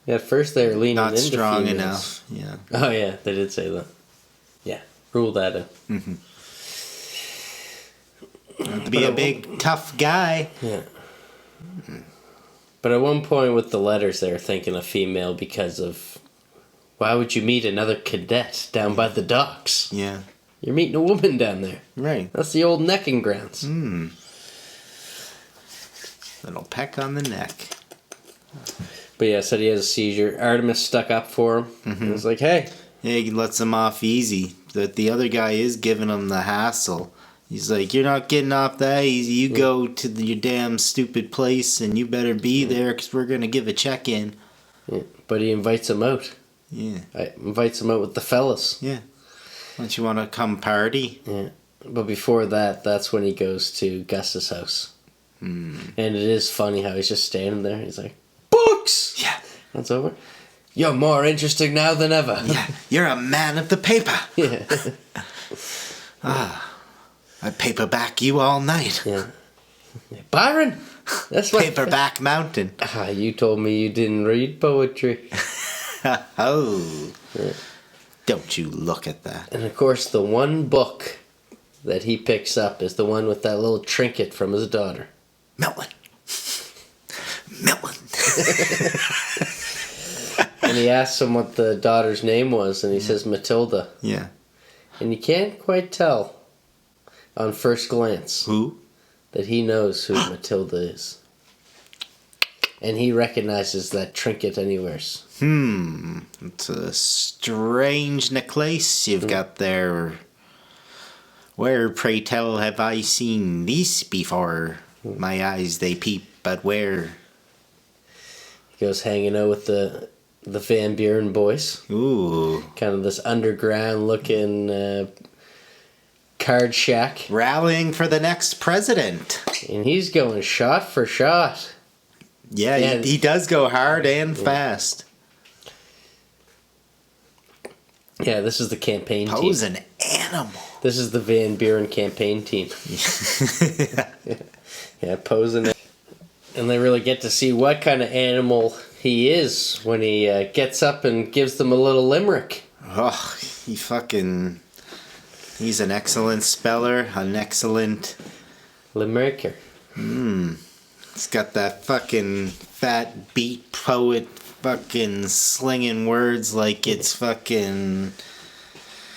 Yeah, at first they were leaning not into strong females. enough. Yeah. Oh, yeah, they did say that. Yeah, rule that out. Mm-hmm. To be a big, tough guy. Yeah. But at one point with the letters, they were thinking a female because of... Why would you meet another cadet down by the docks? Yeah. You're meeting a woman down there. Right. That's the old necking grounds. Little peck on the neck. But yeah, said he has a seizure. Artemis stuck up for him. Mm-hmm. He was like, hey. Yeah, he lets him off easy. But the other guy is giving him the hassle. He's like, you're not getting off that easy. You go to your damn stupid place and you better be there because we're going to give a check-in. Yeah. But he invites him out. Yeah. Invites him out with the fellas. Yeah. Don't you want to come party? Yeah. But before that, that's when he goes to Gus's house. And it is funny how he's just standing there. He's like, books! Yeah. That's over. You're more interesting now than ever. Yeah. You're a man of the paper. Yeah. I'd paperback you all night. Yeah. Byron! That's my Paperback Mountain. You told me you didn't read poetry. Oh. Yeah. Don't you look at that. And of course, the one book that he picks up is the one with that little trinket from his daughter. Milton. And he asks him what the daughter's name was, and he says Matilda. Yeah. And you can't quite tell on first glance who that he knows who Matilda is. And he recognizes that trinket anywheres. It's a strange necklace you've got there. Where, pray tell, have I seen this before? My eyes, they peep, but where? He goes hanging out with the Van Buren boys. Ooh. Kind of this underground-looking card shack. Rallying for the next president. And he's going shot for shot. Yeah, he does go hard and fast. Yeah, this is the campaign team. Pose an animal. This is the Van Buren campaign team. Yeah, posing it. And they really get to see what kind of animal he is when he gets up and gives them a little limerick. Oh, he's an excellent speller, an excellent... Limericker. He's got that fucking fat beat poet fucking slinging words like it's fucking...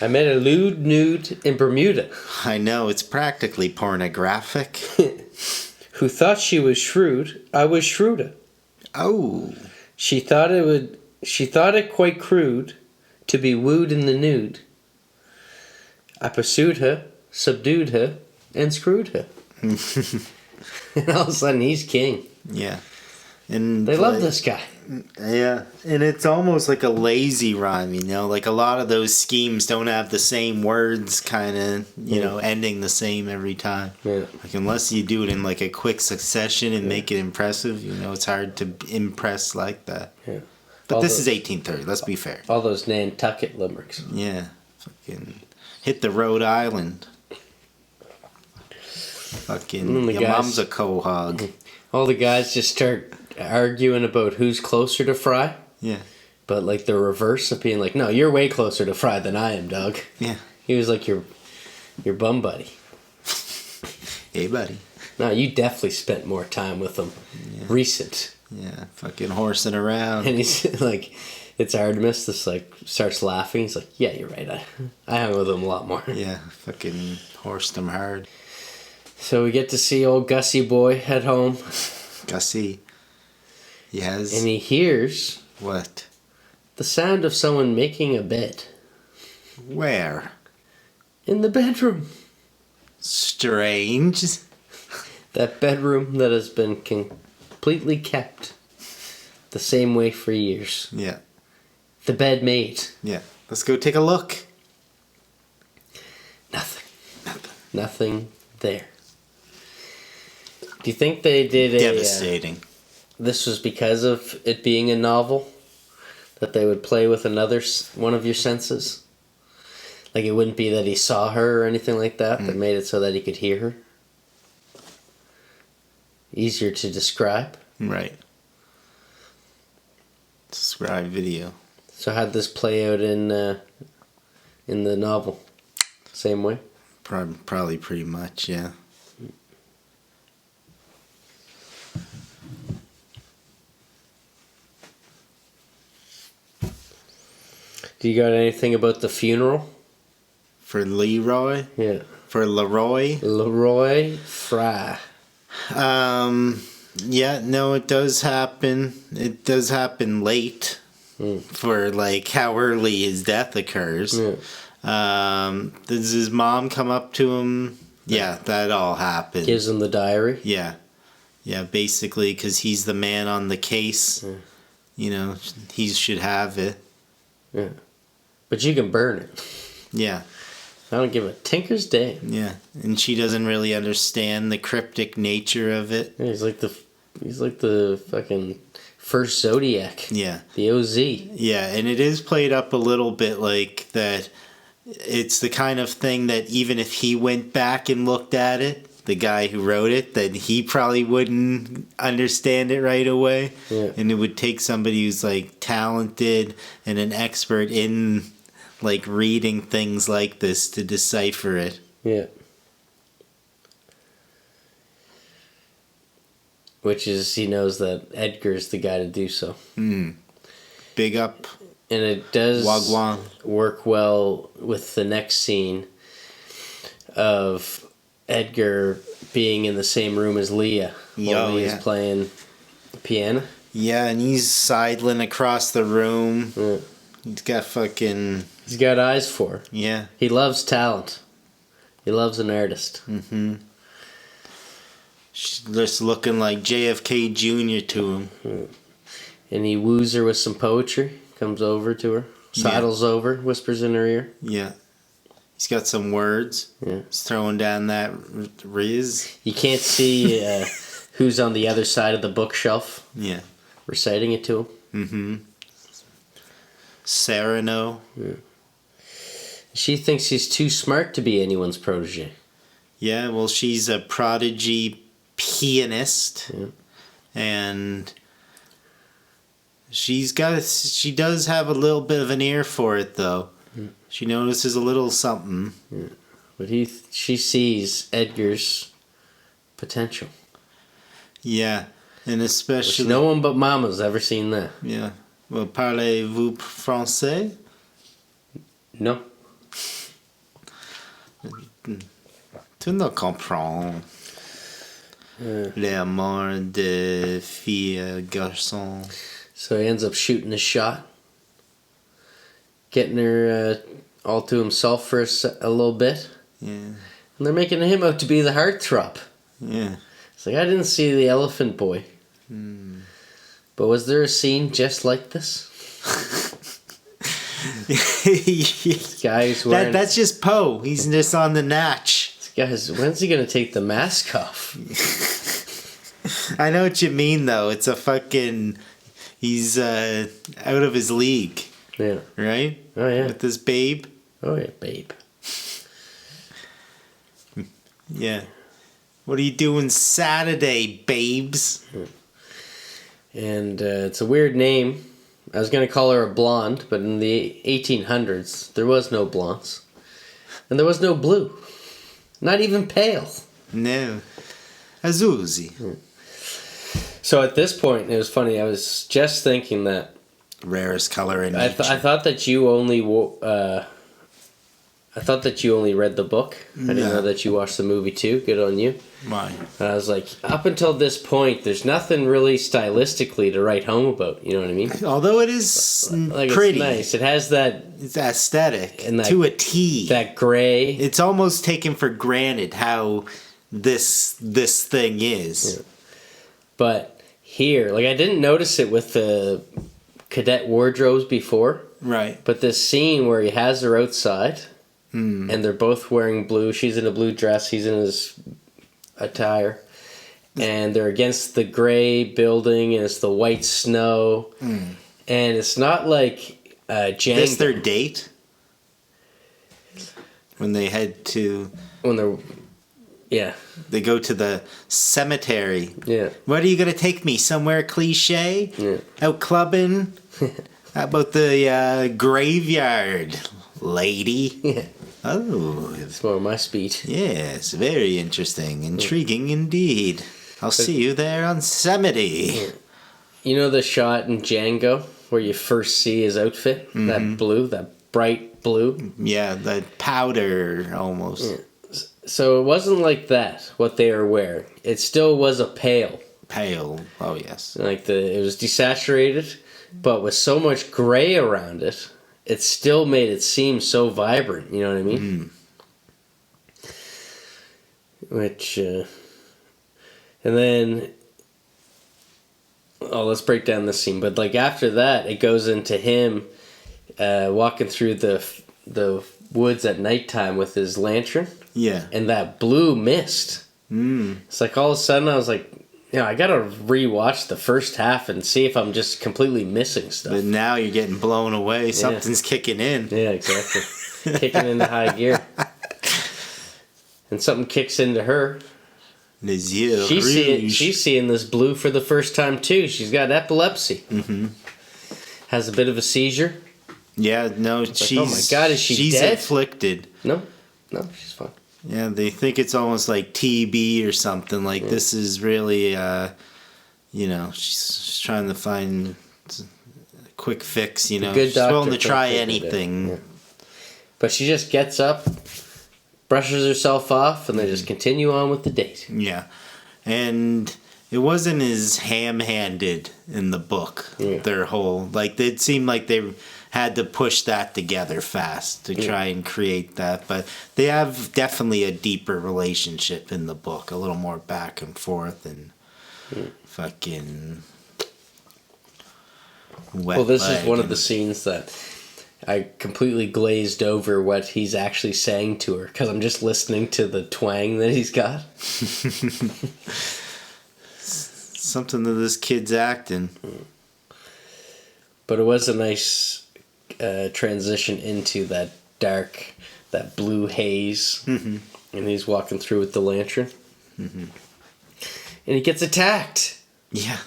I met a lewd nude in Bermuda. I know, it's practically pornographic. Who thought she was shrewd, I was shrewder. Oh. She thought it quite crude to be wooed in the nude. I pursued her, subdued her, and screwed her. And all of a sudden he's king. Yeah. And they love this guy. Yeah. And it's almost like a lazy rhyme, you know? Like a lot of those schemes don't have the same words kind of, you know, ending the same every time. Yeah. Like unless you do it in like a quick succession and make it impressive, you know, it's hard to impress like that. Yeah. But this is 1830, let's be fair. All those Nantucket limericks. Yeah. Fucking hit the Rhode Island. Fucking your mom's a quahog. All the guys just start arguing about who's closer to Fry. Yeah. But like the reverse of being like, no, you're way closer to Fry than I am, dog. Yeah. He was like your bum buddy. Hey, buddy. No, you definitely spent more time with him. Yeah. Recent. Yeah, fucking horsing around. And he's like, it's Artemis. This like starts laughing. He's like, yeah, you're right. I hung with him a lot more. Yeah, fucking horsed him hard. So we get to see old Gussie boy at home. Gussie. Yes. And he hears... What? The sound of someone making a bed. Where? In the bedroom. Strange. That bedroom that has been completely kept the same way for years. Yeah. The bed made. Yeah. Let's go take a look. Nothing there. Do you think they did Devastating. This was because of it being a novel? That they would play with one of your senses? Like it wouldn't be that he saw her or anything like that. That made it so that he could hear her? Easier to describe? Right. Describe video. So how'd this play out in the novel? Same way? Probably pretty much, yeah. Do you got anything about the funeral? For Leroy? Yeah. For Leroy? Leroy Fry. Yeah, no, it does happen. It does happen late for like how early his death occurs. Yeah. Does his mom come up to him? Yeah, that all happened. Gives him the diary. Yeah. Yeah, basically, because he's the man on the case. Yeah. You know, he should have it. Yeah. But you can burn it. Yeah. I don't give a tinker's damn. Yeah. And she doesn't really understand the cryptic nature of it. Yeah, he's like the fucking first Zodiac. Yeah. The OZ. Yeah, and it is played up a little bit like that. It's the kind of thing that even if he went back and looked at it, the guy who wrote it, that he probably wouldn't understand it right away. Yeah. And it would take somebody who's like talented and an expert in like reading things like this to decipher it. Yeah. Which is, he knows that Edgar's the guy to do so. Big up. And it does Wagwan. work well with the next scene of Edgar being in the same room as Leah while Leah's playing the piano. Yeah, and he's sidling across the room. Yeah. He's got eyes for her. Yeah. He loves talent. He loves an artist. Mm-hmm. She's just looking like JFK Jr. to him. Yeah. And he woos her with some poetry. Comes over to her. Sidles over. Whispers in her ear. Yeah. He's got some words. Yeah. He's throwing down that riz. You can't see who's on the other side of the bookshelf. Yeah. Reciting it to him. Mm-hmm. Sereno. Yeah. She thinks he's too smart to be anyone's protege. Yeah, well, she's a prodigy pianist. Yeah. And she does have a little bit of an ear for it, though. Mm. She notices a little something. Yeah. But she sees Edgar's potential. Yeah, and especially... Which no one but Mama's ever seen that. Yeah. Well, parlez-vous français? No. Tu ne comprends. L'amour de fille garçon. So he ends up shooting a shot. Getting her all to himself for a little bit. Yeah. And they're making him out to be the heartthrob. Yeah. It's like, I didn't see the elephant boy. But was there a scene just like this? This guy's wearing... That's just Poe. He's just on the natch. This guy's... When's he going to take the mask off? I know what you mean, though. It's a fucking... He's out of his league. Yeah. Right? Oh, yeah. With this babe. Oh, yeah, babe. Yeah. What are you doing Saturday, babes? And it's a weird name. I was going to call her a blonde, but in the 1800s, there was no blondes. And there was no blue. Not even pale. No. Azuzi. So at this point, it was funny. I was just thinking that... Rarest color in I nature. thought that you only... I thought that you only read the book. I didn't know that you watched the movie too. Good on you. Why? And I was like, up until this point, there's nothing really stylistically to write home about. You know what I mean? Although it is like, pretty. It's nice. It has that... It's aesthetic. And that, to a T. That gray. It's almost taken for granted how this thing is. Yeah. But here, like, I didn't notice it with the cadet wardrobes before. Right. But this scene where he has her outside, and they're both wearing blue. She's in a blue dress. He's in his attire. And they're against the gray building, and it's the white snow. And it's not like Django. Is this their date? When they head to... When they're... Yeah. They go to the cemetery. Yeah. Where are you going to take me? Somewhere cliche? Yeah. Out clubbing? How about the graveyard, lady? Yeah. Oh. It's more my speed. Yes, very interesting. Intriguing indeed. I'll see you there on Yosemite. You know the shot in Django where you first see his outfit? That blue, that bright blue? Yeah, the powder almost. Yeah. So it wasn't like that, what they were wearing. It still was a pale. Pale, oh yes. Like it was desaturated, but with so much gray around it, it still made it seem so vibrant, you know what I mean? Which, and then, let's break down this scene. But like after that, it goes into him walking through the woods at nighttime with his lantern. Yeah. And that blue mist. It's like all of a sudden I was like, I gotta rewatch the first half and see if I'm just completely missing stuff. But now you're getting blown away. Something's kicking in. Yeah, exactly. Kicking into high gear. And something kicks into her. She's seeing this blue for the first time too. She's got epilepsy. Has a bit of a seizure. Yeah, no, she's like, oh my God, is she's dead? Afflicted. No, she's fine. Yeah, they think it's almost like TB or something. Like this is really, she's trying to find a quick fix. You know, she's willing to try anything. Yeah. But she just gets up, brushes herself off, and they just continue on with the date. Yeah, and it wasn't as ham-handed in the book. Yeah. Their whole it seemed like they had to push that together fast to try and create that, but they have definitely a deeper relationship in the book, a little more back and forth and fucking wet. Well, this is one of the scenes that I completely glazed over what he's actually saying to her because I'm just listening to the twang that he's got. Something that this kid's acting. But it was a nice transition into that blue haze. And he's walking through with the lantern. And he gets attacked. Yeah.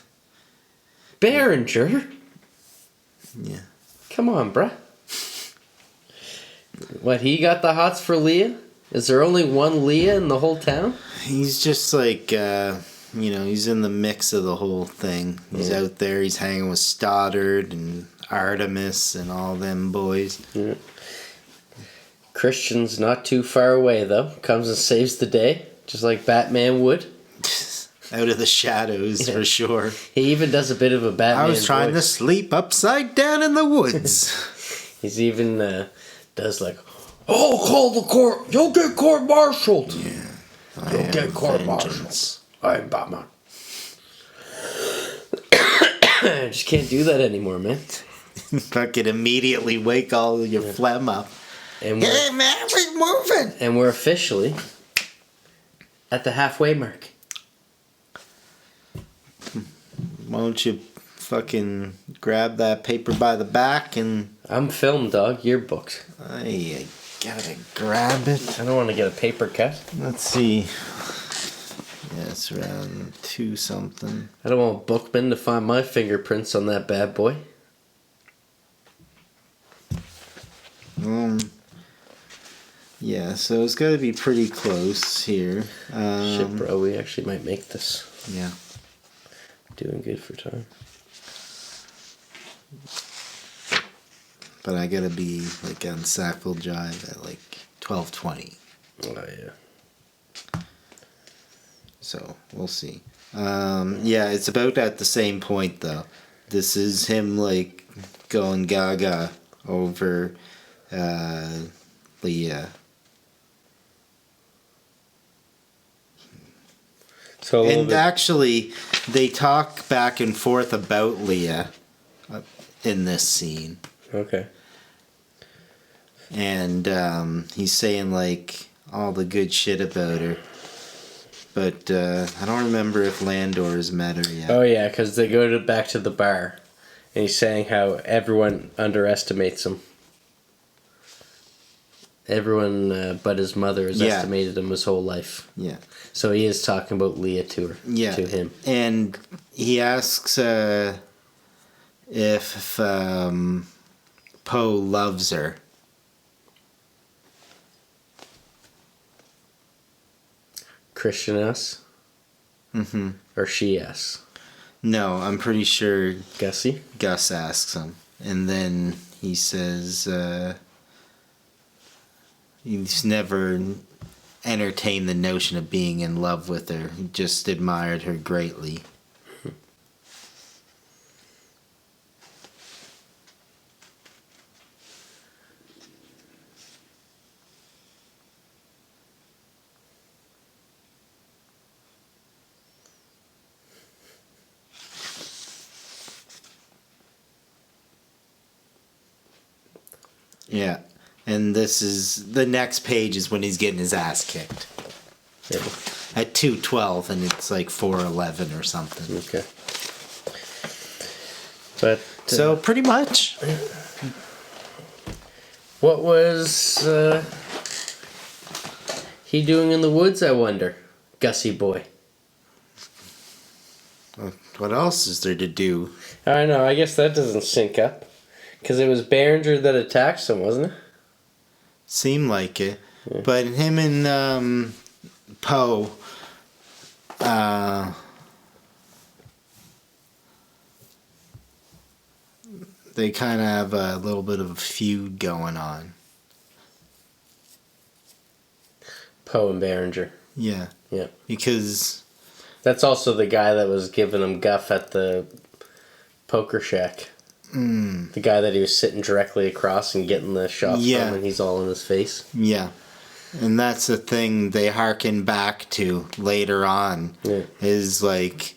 Behringer? Yeah. Come on, bruh. What, he got the hots for Leah? Is there only one Leah in the whole town? He's just like, he's in the mix of the whole thing. He's out there, he's hanging with Stoddard and Artemis and all them boys. Yeah. Christian's not too far away, though. Comes and saves the day, just like Batman would. Out of the shadows, for sure. He even does a bit of a Batman I was trying to sleep upside down in the woods. He's even does like, oh, call the court. You'll get court-martialed. Yeah. You'll get court-martialed. I'm Batman. I just can't do that anymore, man. Fucking immediately wake all your phlegm up. And hey, man, we're moving. And we're officially at the halfway mark. Why don't you fucking grab that paper by the back and... I'm film, dog. You're booked. I gotta grab it. I don't want to get a paper cut. Let's see. Yeah, it's around 2 something. I don't want Bookman to find my fingerprints on that bad boy. Yeah, so it's got to be pretty close here. Shit, bro, we actually might make this. Yeah. Doing good for time. But I gotta be like on Sackville Drive at like 12:20. Oh yeah. So we'll see. Yeah, it's about at the same point though. This is him like going gaga over Leah. So and actually, they talk back and forth about Leah in this scene. Okay. And he's saying, like, all the good shit about her. But I don't remember if Landor has met her yet. Oh, yeah, because they go back to the bar. And he's saying how everyone underestimates him. Everyone but his mother has estimated him his whole life. Yeah. So he is talking about Leah to her. Yeah. To him. And he asks if Poe loves her. Christian asks? Mm-hmm. Or she asks? No, I'm pretty sure Gussie? Gus asks him. And then he says he's never entertained the notion of being in love with her. He just admired her greatly. Yeah. And this is the next page is when he's getting his ass kicked. Yeah. At 2:12 and it's like 4:11 or something. Okay. But so pretty much. What was he doing in the woods, I wonder? Gussie boy. What else is there to do? I know, I guess that doesn't sync up. Because it was Behringer that attacked him, wasn't it? Seemed like it. Yeah. But him and Poe, they kind of have a little bit of a feud going on. Poe and Behringer. Yeah. Yeah. Because that's also the guy that was giving him guff at the poker shack. Mm. The guy that he was sitting directly across and getting the shots from, and he's all in his face. Yeah. And that's the thing they harken back to later on. Yeah. Is like,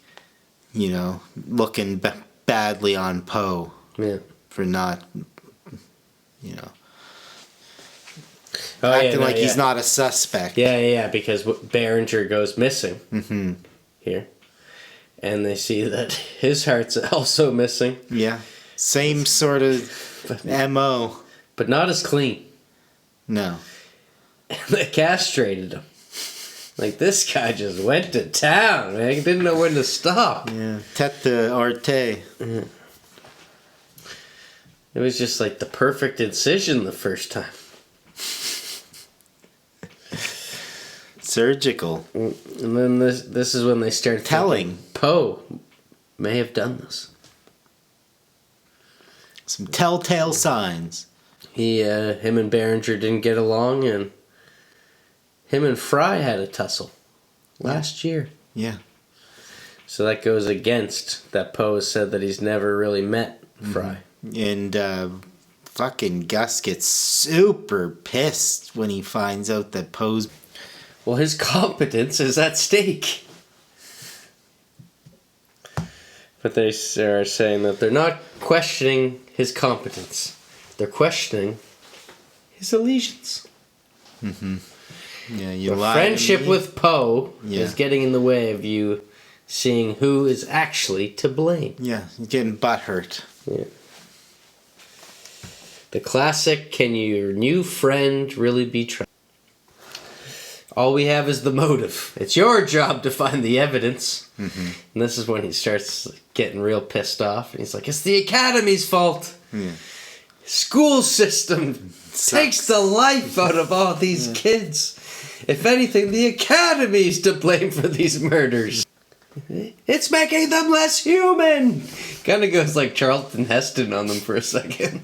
you know, looking badly on Poe. Yeah. For not, you know, acting like he's not a suspect. Yeah, because Behringer goes missing mm-hmm. here. And they see that his heart's also missing. Yeah. Same sort of M.O. But not as clean. No. And they castrated him. Like, this guy just went to town, man. He didn't know when to stop. Yeah. Tete d'Arte. Mm-hmm. It was just like the perfect incision the first time. Surgical. And then this is when they start telling. Poe may have done this. Some telltale signs. Him and Behringer didn't get along, and him and Fry had a tussle last year. Yeah. So that goes against that Poe has said that he's never really met Fry. And fucking Gus gets super pissed when he finds out that Poe's... Well, his competence is at stake. But they are saying that they're not questioning his competence. They're questioning his allegiance. Mm-hmm. Yeah, you the lie friendship to me. with Poe Yeah. is getting in the way of you seeing who is actually to blame. Yeah, he's getting butthurt. Yeah. The classic, can your new friend really be trusted? All we have is the motive. It's your job to find the evidence. Mm-hmm. And this is when he starts getting real pissed off. And he's like, it's the Academy's fault. Yeah. School system takes the life out of all these kids. If anything, the Academy's to blame for these murders. It's making them less human. Kind of goes like Charlton Heston on them for a second.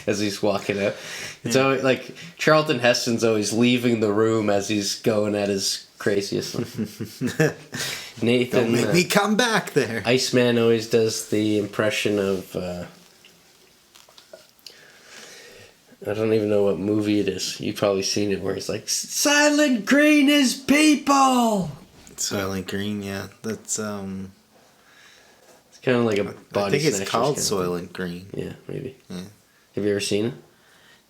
As he's walking out. It's always like Charlton Heston's always leaving the room as he's going at his craziest. Nathan, Don't make me come back there. Iceman always does the impression of I don't even know what movie it is. You've probably seen it where he's like, Silent Green is people! Soylent Green, yeah. That's, It's kind of like a body I think it's called kind of Soylent Green. Yeah, maybe. Yeah. Have you ever seen it?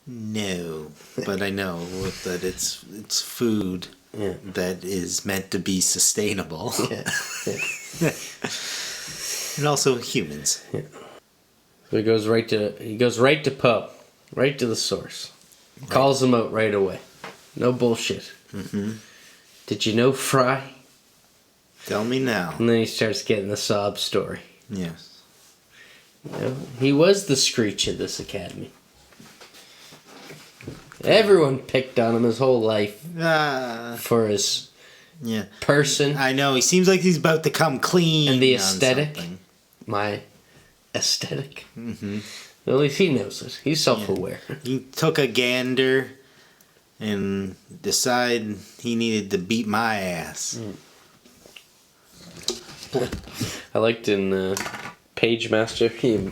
No, but I know that it's food that is meant to be sustainable. Yeah. And also humans. Yeah. So he goes right to Poe, right to the source. Right. Calls him out right away. No bullshit. Mm-hmm. Did you know Fry? Tell me now. And then he starts getting the sob story. Yes. You know, he was the Screech of this academy. Everyone picked on him his whole life for his person. I know. He seems like he's about to come clean. And the aesthetic. My aesthetic. Mm-hmm. At least he knows it. He's self-aware. Yeah. He took a gander and decided he needed to beat my ass. I liked in Page Master, he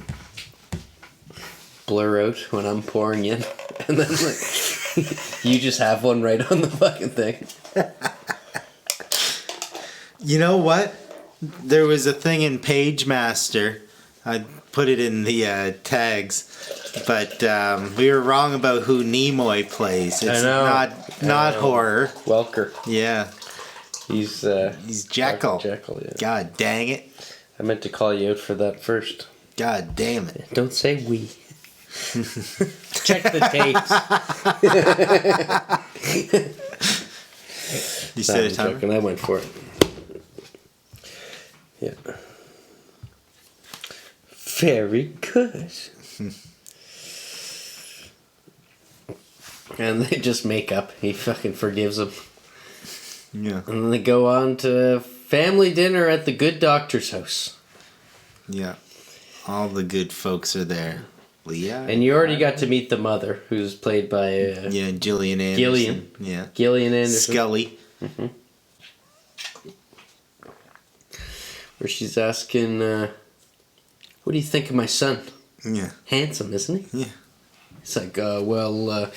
blur out when I'm pouring in. And then like, you just have one right on the fucking thing. You know what? There was a thing in Page Master. I put it in the tags, but we were wrong about who Nimoy plays. It's not horror. Welker. Yeah. He's Jekyll. Jekyll, yeah. God dang it. I meant to call you out for that first. God damn it. Don't say we. Check the tapes. You said a timer? And I went for it. Yeah. Very good. And they just make up. He fucking forgives him. Yeah. And then they go on to family dinner at the good doctor's house. Yeah. All the good folks are there. Leah. And you already got to meet the mother, who's played by... Gillian Anderson. Gillian. Yeah. Gillian Anderson. Scully. Mm-hmm. Where she's asking, what do you think of my son? Yeah. Handsome, isn't he? Yeah. It's like, well,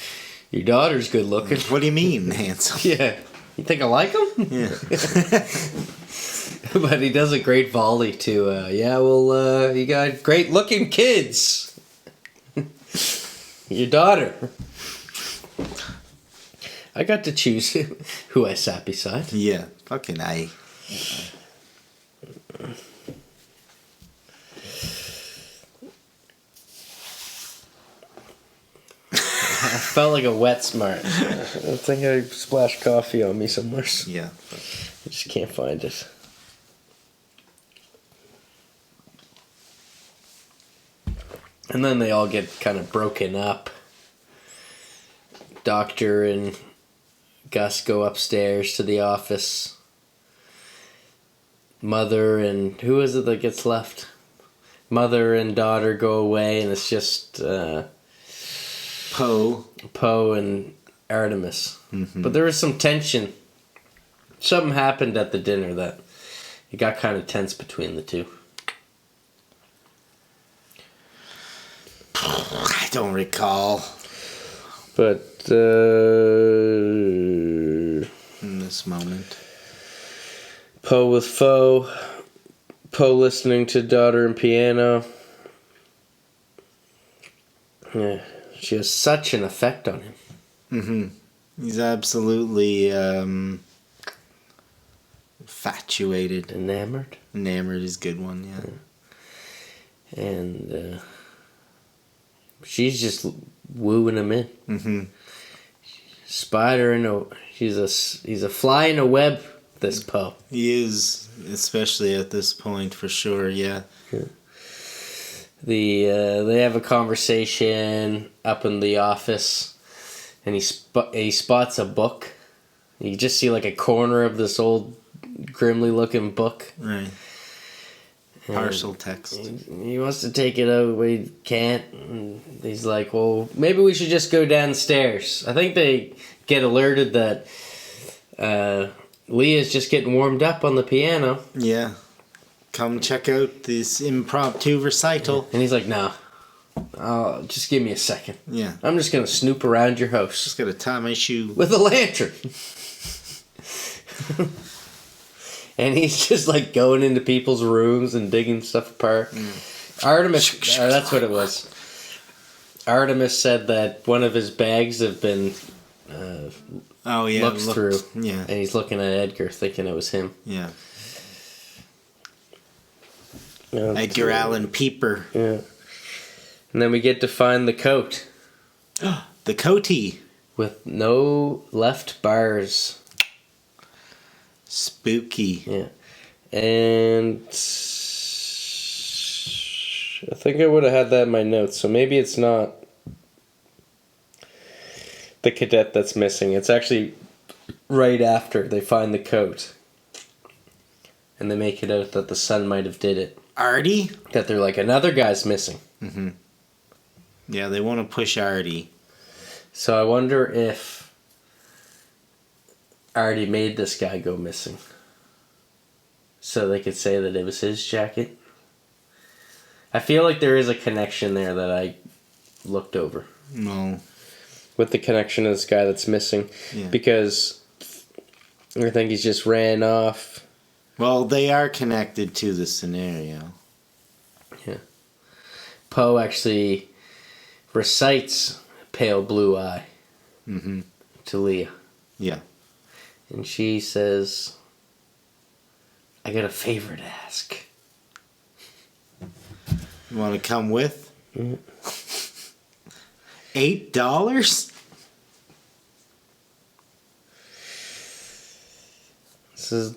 your daughter's good looking. What do you mean, handsome? Yeah. You think I like him? Yeah. But he does a great volley to, you got great looking kids. Your daughter. I got to choose who I sat beside. Yeah. Fucking I. I felt like a wet smart. I think I splashed coffee on me somewhere. Yeah. I just can't find it. And then they all get kind of broken up. Doctor and Gus go upstairs to the office. Mother and... who is it that gets left? Mother and daughter go away, and it's just... Poe and Artemis. Mm-hmm. But there was some tension. Something happened at the dinner that it got kind of tense between the two. I don't recall. But in this moment, Poe with Foe, Poe listening to daughter and piano. Yeah, she has such an effect on him. Mm-hmm. He's absolutely infatuated. Enamored. Enamored is a good one, yeah. And she's just wooing him in. Mm-hmm. He's a fly in a web, this Poe. He is, especially at this point, for sure, yeah. They have a conversation up in the office, and he spots a book. You just see like a corner of this old grimly looking book. Right. Partial text. He wants to take it out, but he can't. And he's like, well, maybe we should just go downstairs. I think they get alerted that Leah's just getting warmed up on the piano. Yeah. Come check out this impromptu recital. And he's like, no. Just give me a second. Yeah. I'm just going to snoop around your house. Just got to tie my shoe. With a lantern. And he's just like going into people's rooms and digging stuff apart. Artemis, that's what it was. Artemis said that one of his bags have been looked through. Yeah. And he's looking at Edgar thinking it was him. Yeah. Edgar Allan Peeper. Yeah. And then we get to find the coat. The coatee. With no left bars. Spooky. Yeah. And I think I would have had that in my notes, so maybe it's not the cadet that's missing. It's actually right after they find the coat. And they make it out that the son might have did it. Artie? That they're like, another guy's missing. Mm-hmm. Yeah, they want to push Artie. So I wonder if Artie made this guy go missing. So they could say that it was his jacket. I feel like there is a connection there that I looked over. No. With the connection of this guy that's missing. Yeah. Because I think he's just ran off. Well, they are connected to the scenario. Yeah. Poe actually recites Pale Blue Eye to Leah. Yeah. And she says, I got a favor to ask. You want to come with? Mm-hmm. $8? This is...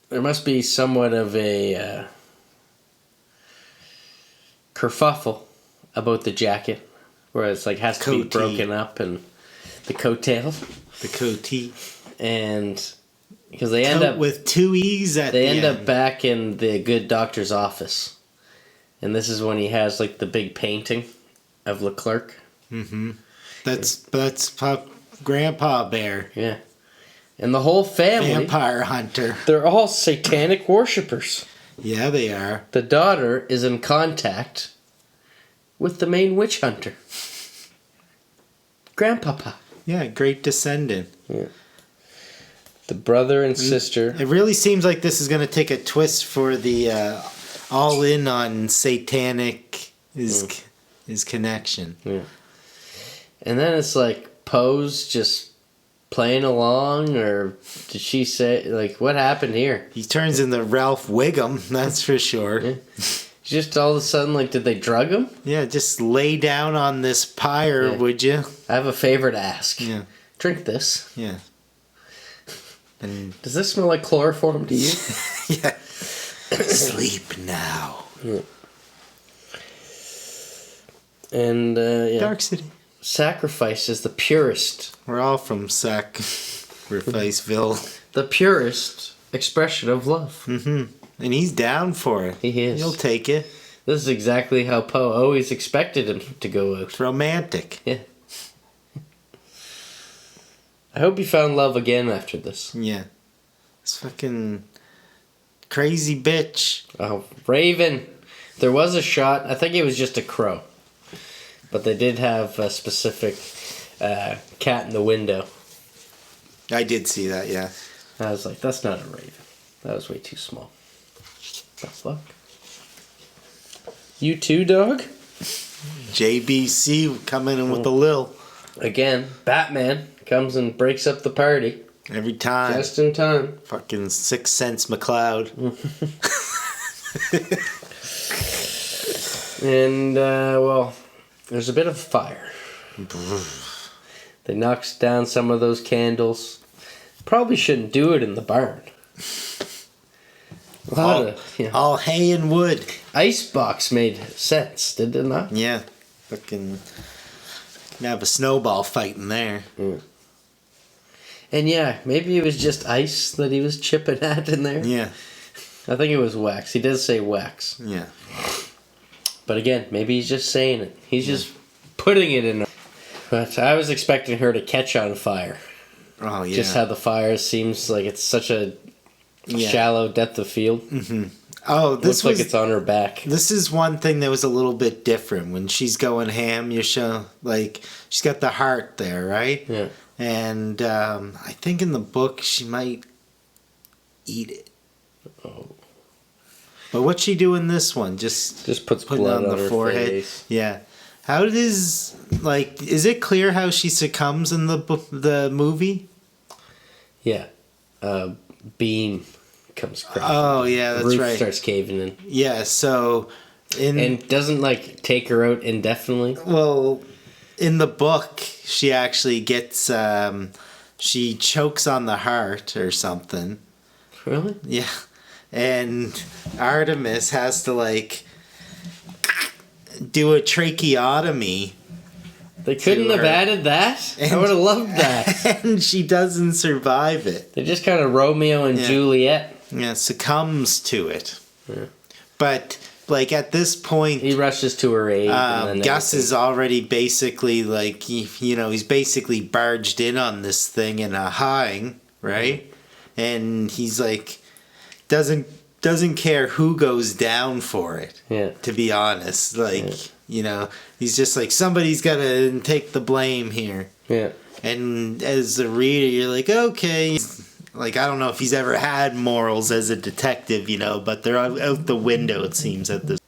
There must be somewhat of a kerfuffle about the jacket, where it's like has to be broken up and the coattail, the coatee, and because they end up with two E's at they the end end. up back in the good doctor's office, and this is when he has like the big painting of Leclerc. Mm-hmm. That's Grandpa Bear. Yeah. And the whole family... Vampire hunter. They're all satanic worshippers. Yeah, they are. The daughter is in contact with the main witch hunter. Grandpapa. Yeah, great descendant. Yeah. The brother and sister... It really seems like this is going to take a twist for the all-in on satanic his connection. Yeah. And then it's like Poe's just... playing along, or did she say, like, what happened here? He turns into Ralph Wiggum, that's for sure. Yeah. Just all of a sudden, like, did they drug him? Yeah, just lay down on this pyre, would you? I have a favor to ask. Yeah. Drink this. Yeah. And does this smell like chloroform to you? Yeah. Sleep now. Yeah. And, yeah. Dark City. Sacrifice is the purest. We're all from Sacrificeville. The purest expression of love. Mm-hmm. And he's down for it. He is. He'll take it. This is exactly how Poe always expected him to go out. It's romantic. Yeah. I hope he found love again after this. Yeah. This fucking crazy bitch. Oh, Raven. There was a shot. I think it was just a crow. But they did have a specific cat in the window. I did see that, yeah. I was like, that's not a raven. That was way too small. The fuck? You too, dog? JBC coming in with the lil. Again, Batman comes and breaks up the party. Every time. Just in time. Fucking 6 Cents McCloud. And, well... There's a bit of fire. They knocks down some of those candles. Probably shouldn't do it in the barn. All hay and wood. Icebox made sense, did it not? Yeah. Fucking have a snowball fight in there. Mm. And yeah, maybe it was just ice that he was chipping at in there. Yeah. I think it was wax. He did say wax. Yeah. But again, maybe he's just saying it. He's just putting it in. But I was expecting her to catch on fire. Oh, yeah. Just how the fire seems like it's such a shallow depth of field. Mm-hmm. Oh, this looks like it's on her back. This is one thing that was a little bit different. When she's going ham, you show, like, she's got the heart there, right? Yeah. And I think in the book she might eat it. Oh. But what's she do in this one? Just puts putting blood on on the her forehead. face. Yeah. How does is it clear how she succumbs in the movie? Yeah. Beam comes crashing. Oh yeah, that's Roof right. starts caving in. Yeah, so and doesn't take her out indefinitely. Well, in the book, she actually gets she chokes on the heart or something. Really? Yeah, and Artemis has to do a tracheotomy. They couldn't have added that? I would have loved that. And she doesn't survive it. They just kind of Romeo and Juliet. Yeah, succumbs to it. Yeah. But, at this point... He rushes to her aid. Gus is already basically, he's basically barged in on this thing in a high, right? Mm-hmm. And he's, doesn't care who goes down for it. Yeah. To be honest. He's just somebody's got to take the blame here. Yeah. And as a reader, you're like, okay. I don't know if he's ever had morals as a detective, but they're out the window, it seems, at this.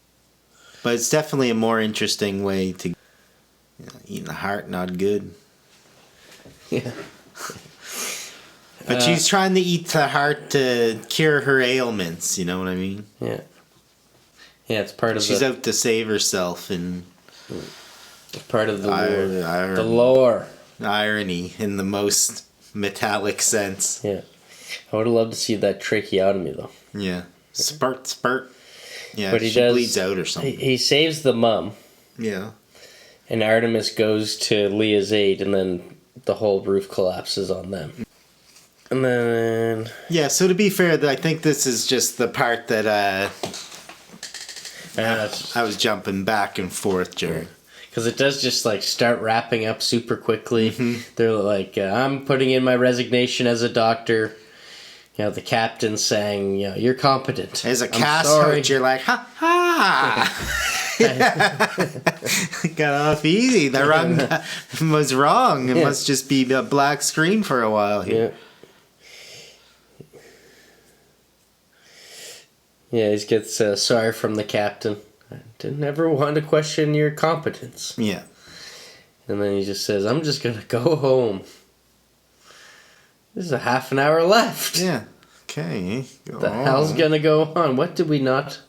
But it's definitely a more interesting way to... eating the heart, not good. Yeah. But she's trying to eat the heart to cure her ailments, you know what I mean? Yeah. Yeah, it's part of she's out to save herself, and... It's part of the lore. The lore. Irony in the most metallic sense. Yeah. I would have loved to see that tracheotomy, though. Yeah. Spurt. Yeah, but she bleeds out or something. He saves the mom. Yeah. And Artemis goes to Leah's aid, and then the whole roof collapses on them. And then... Yeah, so to be fair, I think this is just the part that I was jumping back and forth during. Because it does just start wrapping up super quickly. Mm-hmm. They're like, I'm putting in my resignation as a doctor. The captain's saying, you're competent. As a cast hurt, you're like, ha ha. Got off easy. The run was wrong. It must just be a black screen for a while here. Yeah, he gets sorry from the captain. I didn't ever want to question your competence. Yeah. And then he just says, I'm just going to go home. There's a half an hour left. Yeah. Okay. The hell's going to go on? What did we not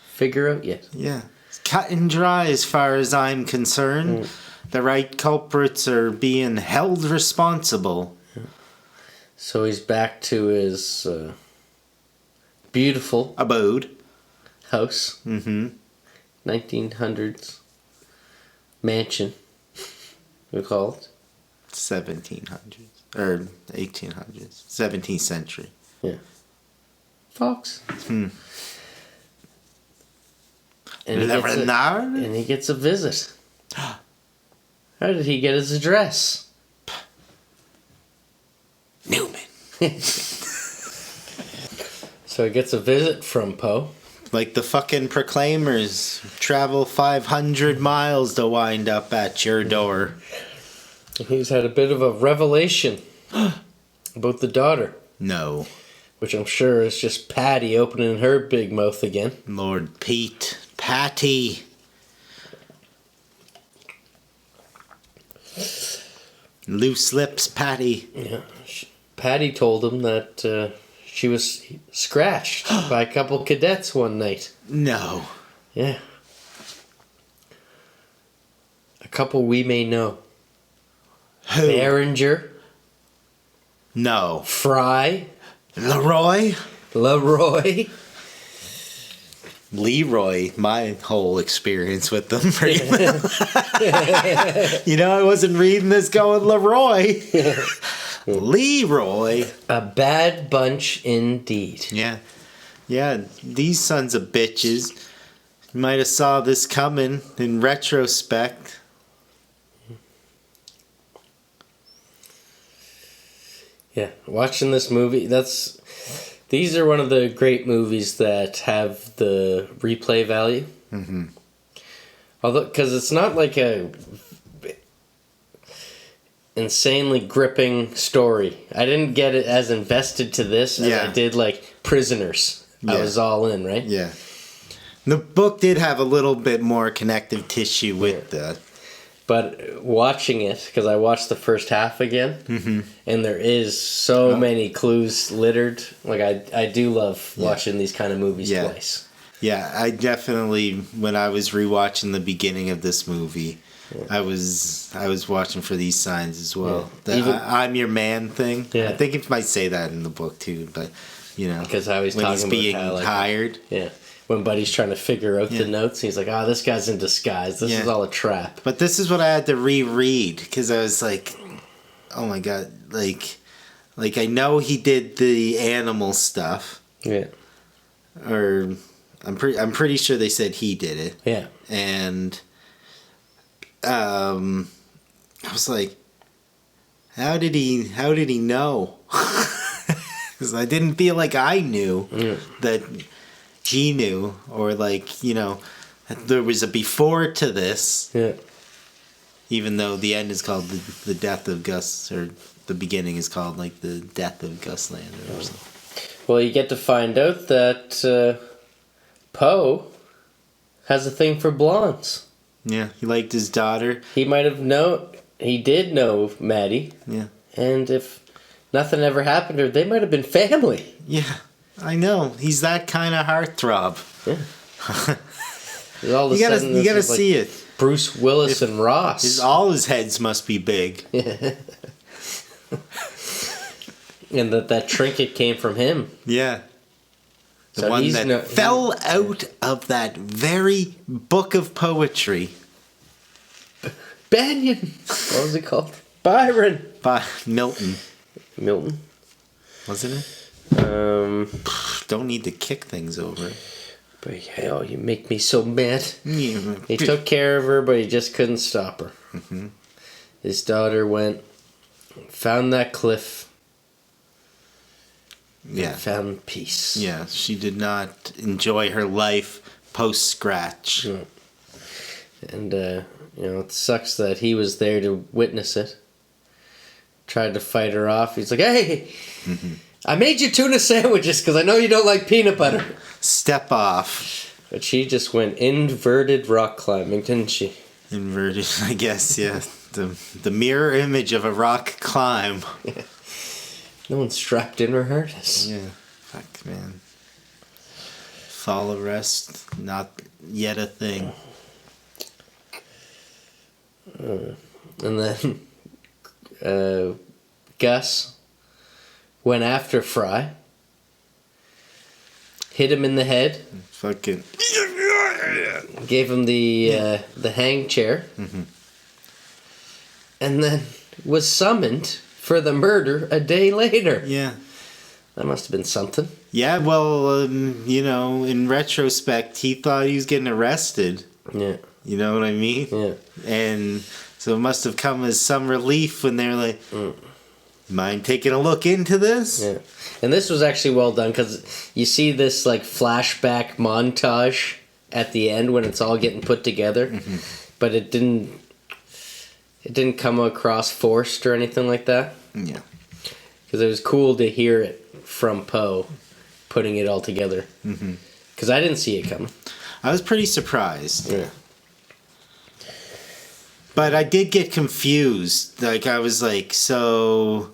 figure out yet? Yeah. It's cut and dry as far as I'm concerned. The right culprits are being held responsible. So he's back to his beautiful abode. House. Mm-hmm. 1900s mansion, we call it. 1700s or 1800s, 17th century. Yeah. Fox. And he gets a visit. How did he get his address? Newman. So he gets a visit from Poe. Like the fucking Proclaimers travel 500 miles to wind up at your door. He's had a bit of a revelation about the daughter. No. Which I'm sure is just Patty opening her big mouth again. Lord Pete. Patty. Loose lips, Patty. Yeah. Patty told him that... she was scratched by a couple cadets one night. No. Yeah. A couple we may know. Who? Behringer. No. Fry. Leroy. Leroy, my whole experience with them. I wasn't reading this going Leroy. Leroy. A bad bunch indeed. Yeah. Yeah, these sons of bitches. You might have saw this coming in retrospect. Yeah, watching this movie, these are one of the great movies that have the replay value. Mm-hmm. Although, because it's not like a insanely gripping story. I didn't get it as invested to this as I did prisoners, I Yeah. was all in, right? Yeah. The book did have a little bit more connective tissue with the... But watching it, because I watched the first half again, and there is so many clues littered. Like, I do love watching these kind of movies twice. Yeah, I definitely, when I was rewatching the beginning of this movie, I was watching for these signs as well. Yeah. The I'm your man thing. Yeah. I think it might say that in the book too, but Because I was when talking he's about being how, like, hired. Yeah. When Buddy's trying to figure out the notes, he's like, "Oh, this guy's in disguise. This is all a trap." But this is what I had to reread because I was like, "Oh my god!" Like I know he did the animal stuff. Yeah. Or I'm pretty sure they said he did it. Yeah. And I was like, how did he know? Because I didn't feel like I knew that he knew, or like, that there was a before to this. Yeah. Even though the end is called the death of Gus, or the beginning is called like the death of Gus Lander or something. Well, you get to find out that Poe has a thing for blondes. Yeah, he liked his daughter. He did know Maddie. Yeah. And if nothing ever happened to her, they might have been family. Yeah, I know. He's that kind of heartthrob. Yeah. All of a sudden, you gotta this is see like it. Bruce Willis and Ross. All his heads must be big. And that trinket came from him. Yeah. The So one he's that fell out of that very book of poetry. Banyan. What was it called? Byron. By Milton. Milton. Wasn't it? Don't need to kick things over. But hell, you make me so mad. Yeah. He took care of her, but he just couldn't stop her. Mm-hmm. His daughter went, found that cliff. Yeah. Found peace. Yeah, she did not enjoy her life post-scratch. Yeah. And, it sucks that he was there to witness it. Tried to fight her off. He's like, hey, I made you tuna sandwiches because I know you don't like peanut butter. Step off. But she just went inverted rock climbing, didn't she? Inverted, I guess, yeah. The mirror image of a rock climb. Yeah. No one's strapped in or hurt us. Yeah. Fuck, man. Fall arrest, not yet a thing. And then Gus went after Fry. Hit him in the head. Fucking. Gave him the hang chair. Mm-hmm. And then was summoned for the murder a day later. Yeah. That must have been something. Yeah, well, in retrospect, he thought he was getting arrested. Yeah. You know what I mean? Yeah. And so it must have come as some relief when they were like, mind taking a look into this? Yeah. And this was actually well done because you see this like flashback montage at the end when it's all getting put together, but it didn't come across forced or anything like that. Yeah. Because it was cool to hear it from Poe putting it all together. Because I didn't see it coming. I was pretty surprised. Yeah. But I did get confused. Like, I was like, so...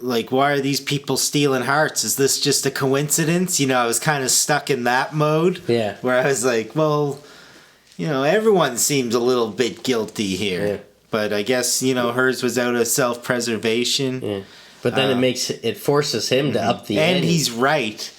Like, why are these people stealing hearts? Is this just a coincidence? I was kind of stuck in that mode. Yeah. Where I was like, well, everyone seems a little bit guilty here. Yeah. But I guess, hers was out of self-preservation. Yeah. But then it forces him to up the ante. And he's right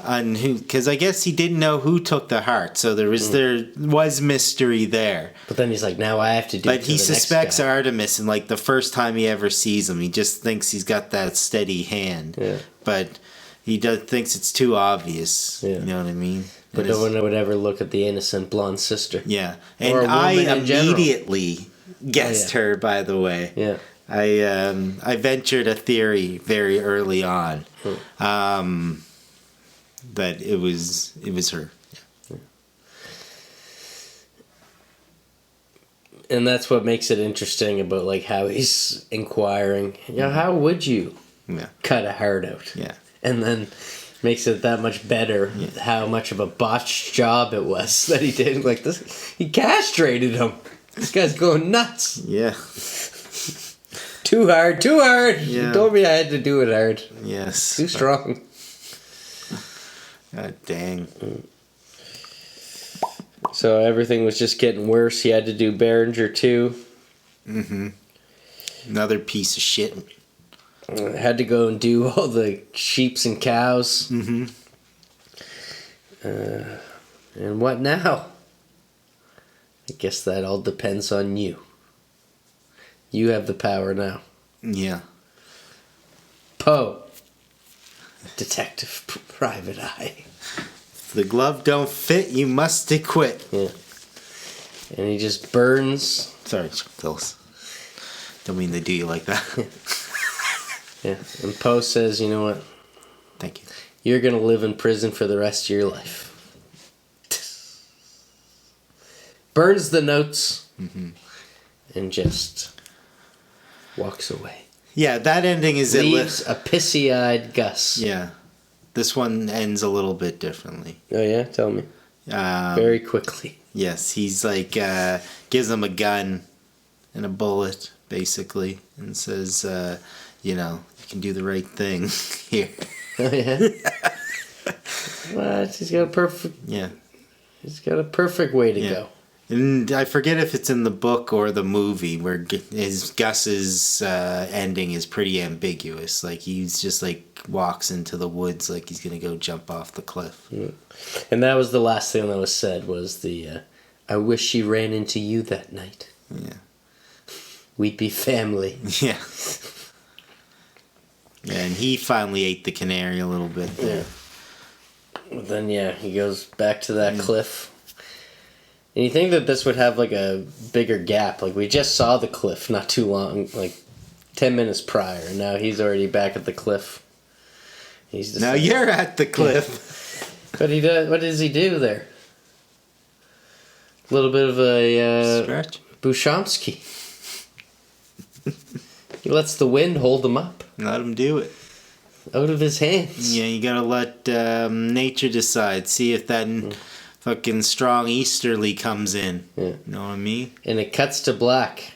on who, because I guess he didn't know who took the heart, so there was mystery there. But then he's like, now I have to do it. But he suspects Artemis, and like the first time he ever sees him, he just thinks he's got that steady hand. Yeah. But he thinks it's too obvious. Yeah. You know what I mean? But no one would ever look at the innocent blonde sister. Yeah, Or and a I woman in general. immediately guessed her. By the way, Yeah. I ventured a theory very early on. That it was her. And that's what makes it interesting about like how he's inquiring. How would you cut a heart out? Yeah. and then makes it that much better how much of a botched job it was that he did. Like this, he castrated him. This guy's going nuts. Yeah. Too hard. Yeah. You told me I had to do it hard. Yes. Too strong. God dang. So everything was just getting worse. He had to do Behringer too. Mm-hmm. Another piece of shit. Had to go and do all the sheeps and cows. Mm-hmm. And what now? I guess that all depends on you. You have the power now. Yeah. Poe. Detective Private Eye. If the glove don't fit, you must acquit. Yeah. And he just burns. Sorry, Phyllis. Don't mean to do you like that. Yeah. And Poe says, you know what? Thank you. You're going to live in prison for the rest of your life. Burns the notes. Mm-hmm. And just walks away. Yeah, that ending is... Leaves a pissy-eyed Gus. Yeah. This one ends a little bit differently. Oh, yeah? Tell me. Very quickly. Yes, he's like... gives him a gun and a bullet, basically. And says, you can do the right thing here. Oh, yeah? What? He's got a perfect... Yeah. He's got a perfect way to go. And I forget if it's in the book or the movie where Gus's ending is pretty ambiguous. Like he's just like walks into the woods like he's gonna go jump off the cliff. And that was the last thing that was said was the I wish she ran into you that night. Yeah. We'd be family. Yeah. Yeah, and he finally ate the canary a little bit there. Yeah. But then he goes back to that cliff. And you think that this would have like a bigger gap. Like we just saw the cliff not too long, like 10 minutes prior. And now he's already back at the cliff. He's just now you're at the cliff. But what does he do there? A little bit of a stretch. Bushamsky. He lets the wind hold him up. Let him do it. Out of his hands. Yeah, you gotta let nature decide. See if that fucking strong easterly comes in. Yeah. You know what I mean? And it cuts to black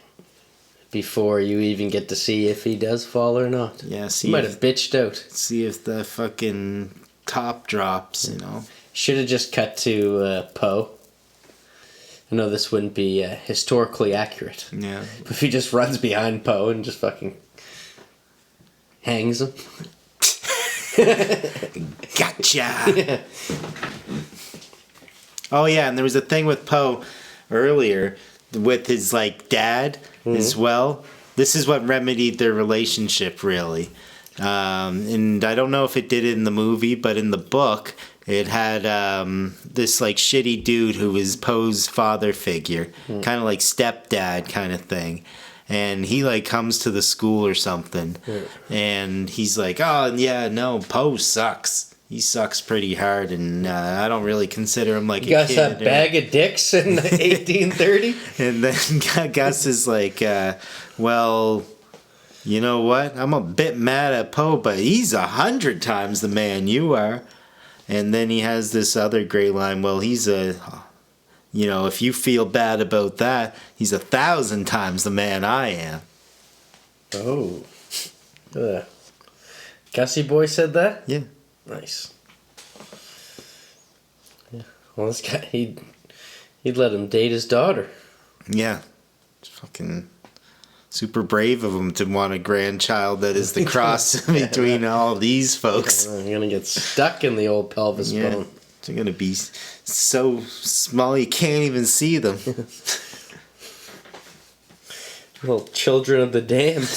before you even get to see if he does fall or not. Yeah, see. He might have bitched out. See if the fucking top drops, Should have just cut to Poe. I know this wouldn't be historically accurate. Yeah. But if he just runs behind Poe and just fucking hangs him. Gotcha! Yeah. Oh, yeah, and there was a thing with Poe earlier with his, dad as well. This is what remedied their relationship, really. And I don't know if it did it in the movie, but in the book, it had this, shitty dude who was Poe's father figure. Kind of like stepdad kind of thing. And he, comes to the school or something. And he's like, oh, yeah, no, Poe sucks. He sucks pretty hard, and I don't really consider him like a kid. Gus a bag of dicks in 1830? And then Gus is like, well, you know what? I'm a bit mad at Poe, but he's 100 times the man you are. And then he has this other great line, well, he's if you feel bad about that, he's 1,000 times the man I am. Oh. Gussie boy said that? Yeah. Nice. Yeah. Well, this guy, he'd let him date his daughter. Yeah. It's fucking super brave of him to want a grandchild that is the cross between all these folks. You're going to get stuck in the old pelvis bone. They're going to be so small you can't even see them. Little children of the damned.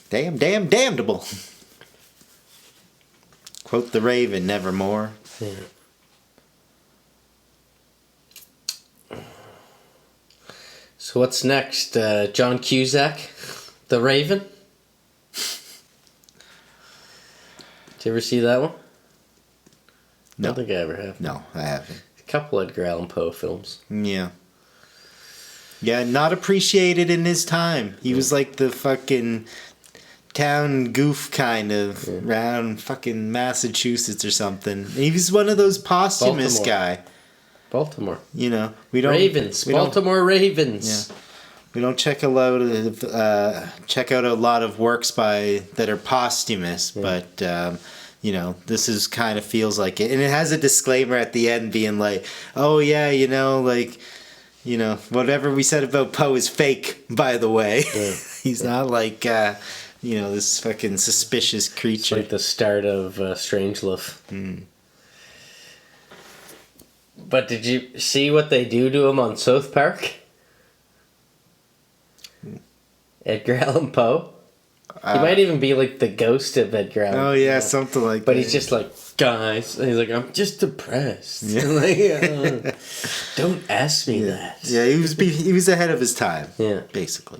Damn, damnable. Quote the Raven, nevermore. Yeah. So what's next? John Cusack, the Raven? Did you ever see that one? No. I don't think I ever have. No, I haven't. A couple Edgar Allan Poe films. Yeah. Yeah, not appreciated in his time. He was like the fucking town goof kind of around fucking Massachusetts or something. He was one of those posthumous guy. Baltimore. You know, we don't Ravens. Baltimore Ravens. Yeah. We don't check out a lot of works that are posthumous, but you know, this is kind of feels like it, and it has a disclaimer at the end being like, "Oh yeah, you know, like, you know, whatever we said about Poe is fake, by the way." Yeah. He's not like you know, this fucking suspicious creature. It's like the start of Strangelove. But did you see what they do to him on South Park? Edgar Allan Poe. He might even be like the ghost of Edgar Allan Poe. Oh yeah, something like that. But he's just like, guys, and he's like, I'm just depressed. Yeah. Like, don't ask me that. Yeah, he was ahead of his time. Yeah, basically.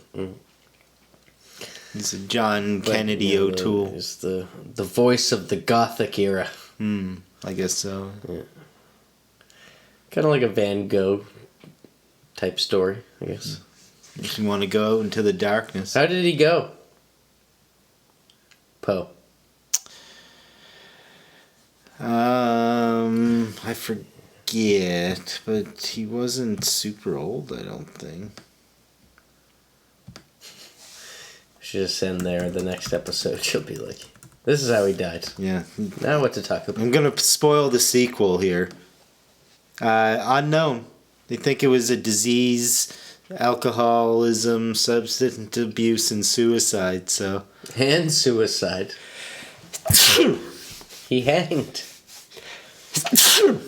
He's a John Kennedy O'Toole. He's the voice of the Gothic era. I guess so. Yeah. Kind of like a Van Gogh type story, I guess. If you want to go into the darkness. How did he go? Poe. I forget, but he wasn't super old, I don't think. Should just end there. The next episode, she'll be like, this is how he died. Yeah. Now what to talk about. I'm going to spoil the sequel here. Unknown. They think it was a disease, alcoholism, substance abuse, and suicide, so... And suicide. He hanged.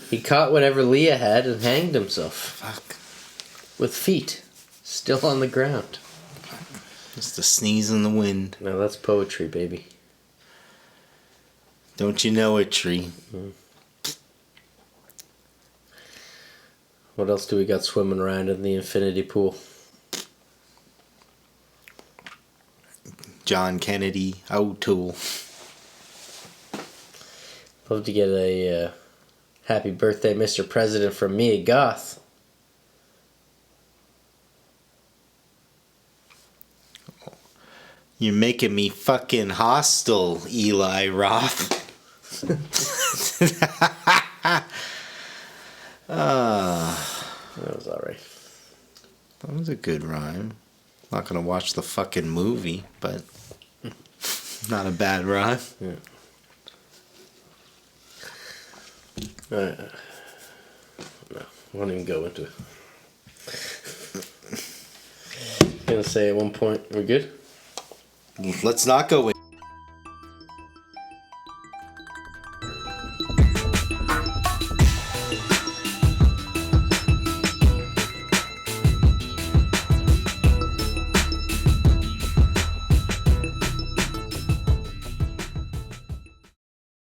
He caught whatever Leah had and hanged himself. Fuck. With feet still on the ground. Just a sneeze in the wind. No, that's poetry, baby. Don't you know it, tree? What else do we got swimming around in the infinity pool? John Kennedy O'Toole. Love to get a happy birthday, Mr. President from me, Goth. You're making me fucking hostile, Eli Roth. That was alright. That was a good rhyme. Not gonna watch the fucking movie, but not a bad rhyme. Yeah. No, I won't even go into it. Gonna say at one point, we're good? Let's not go in.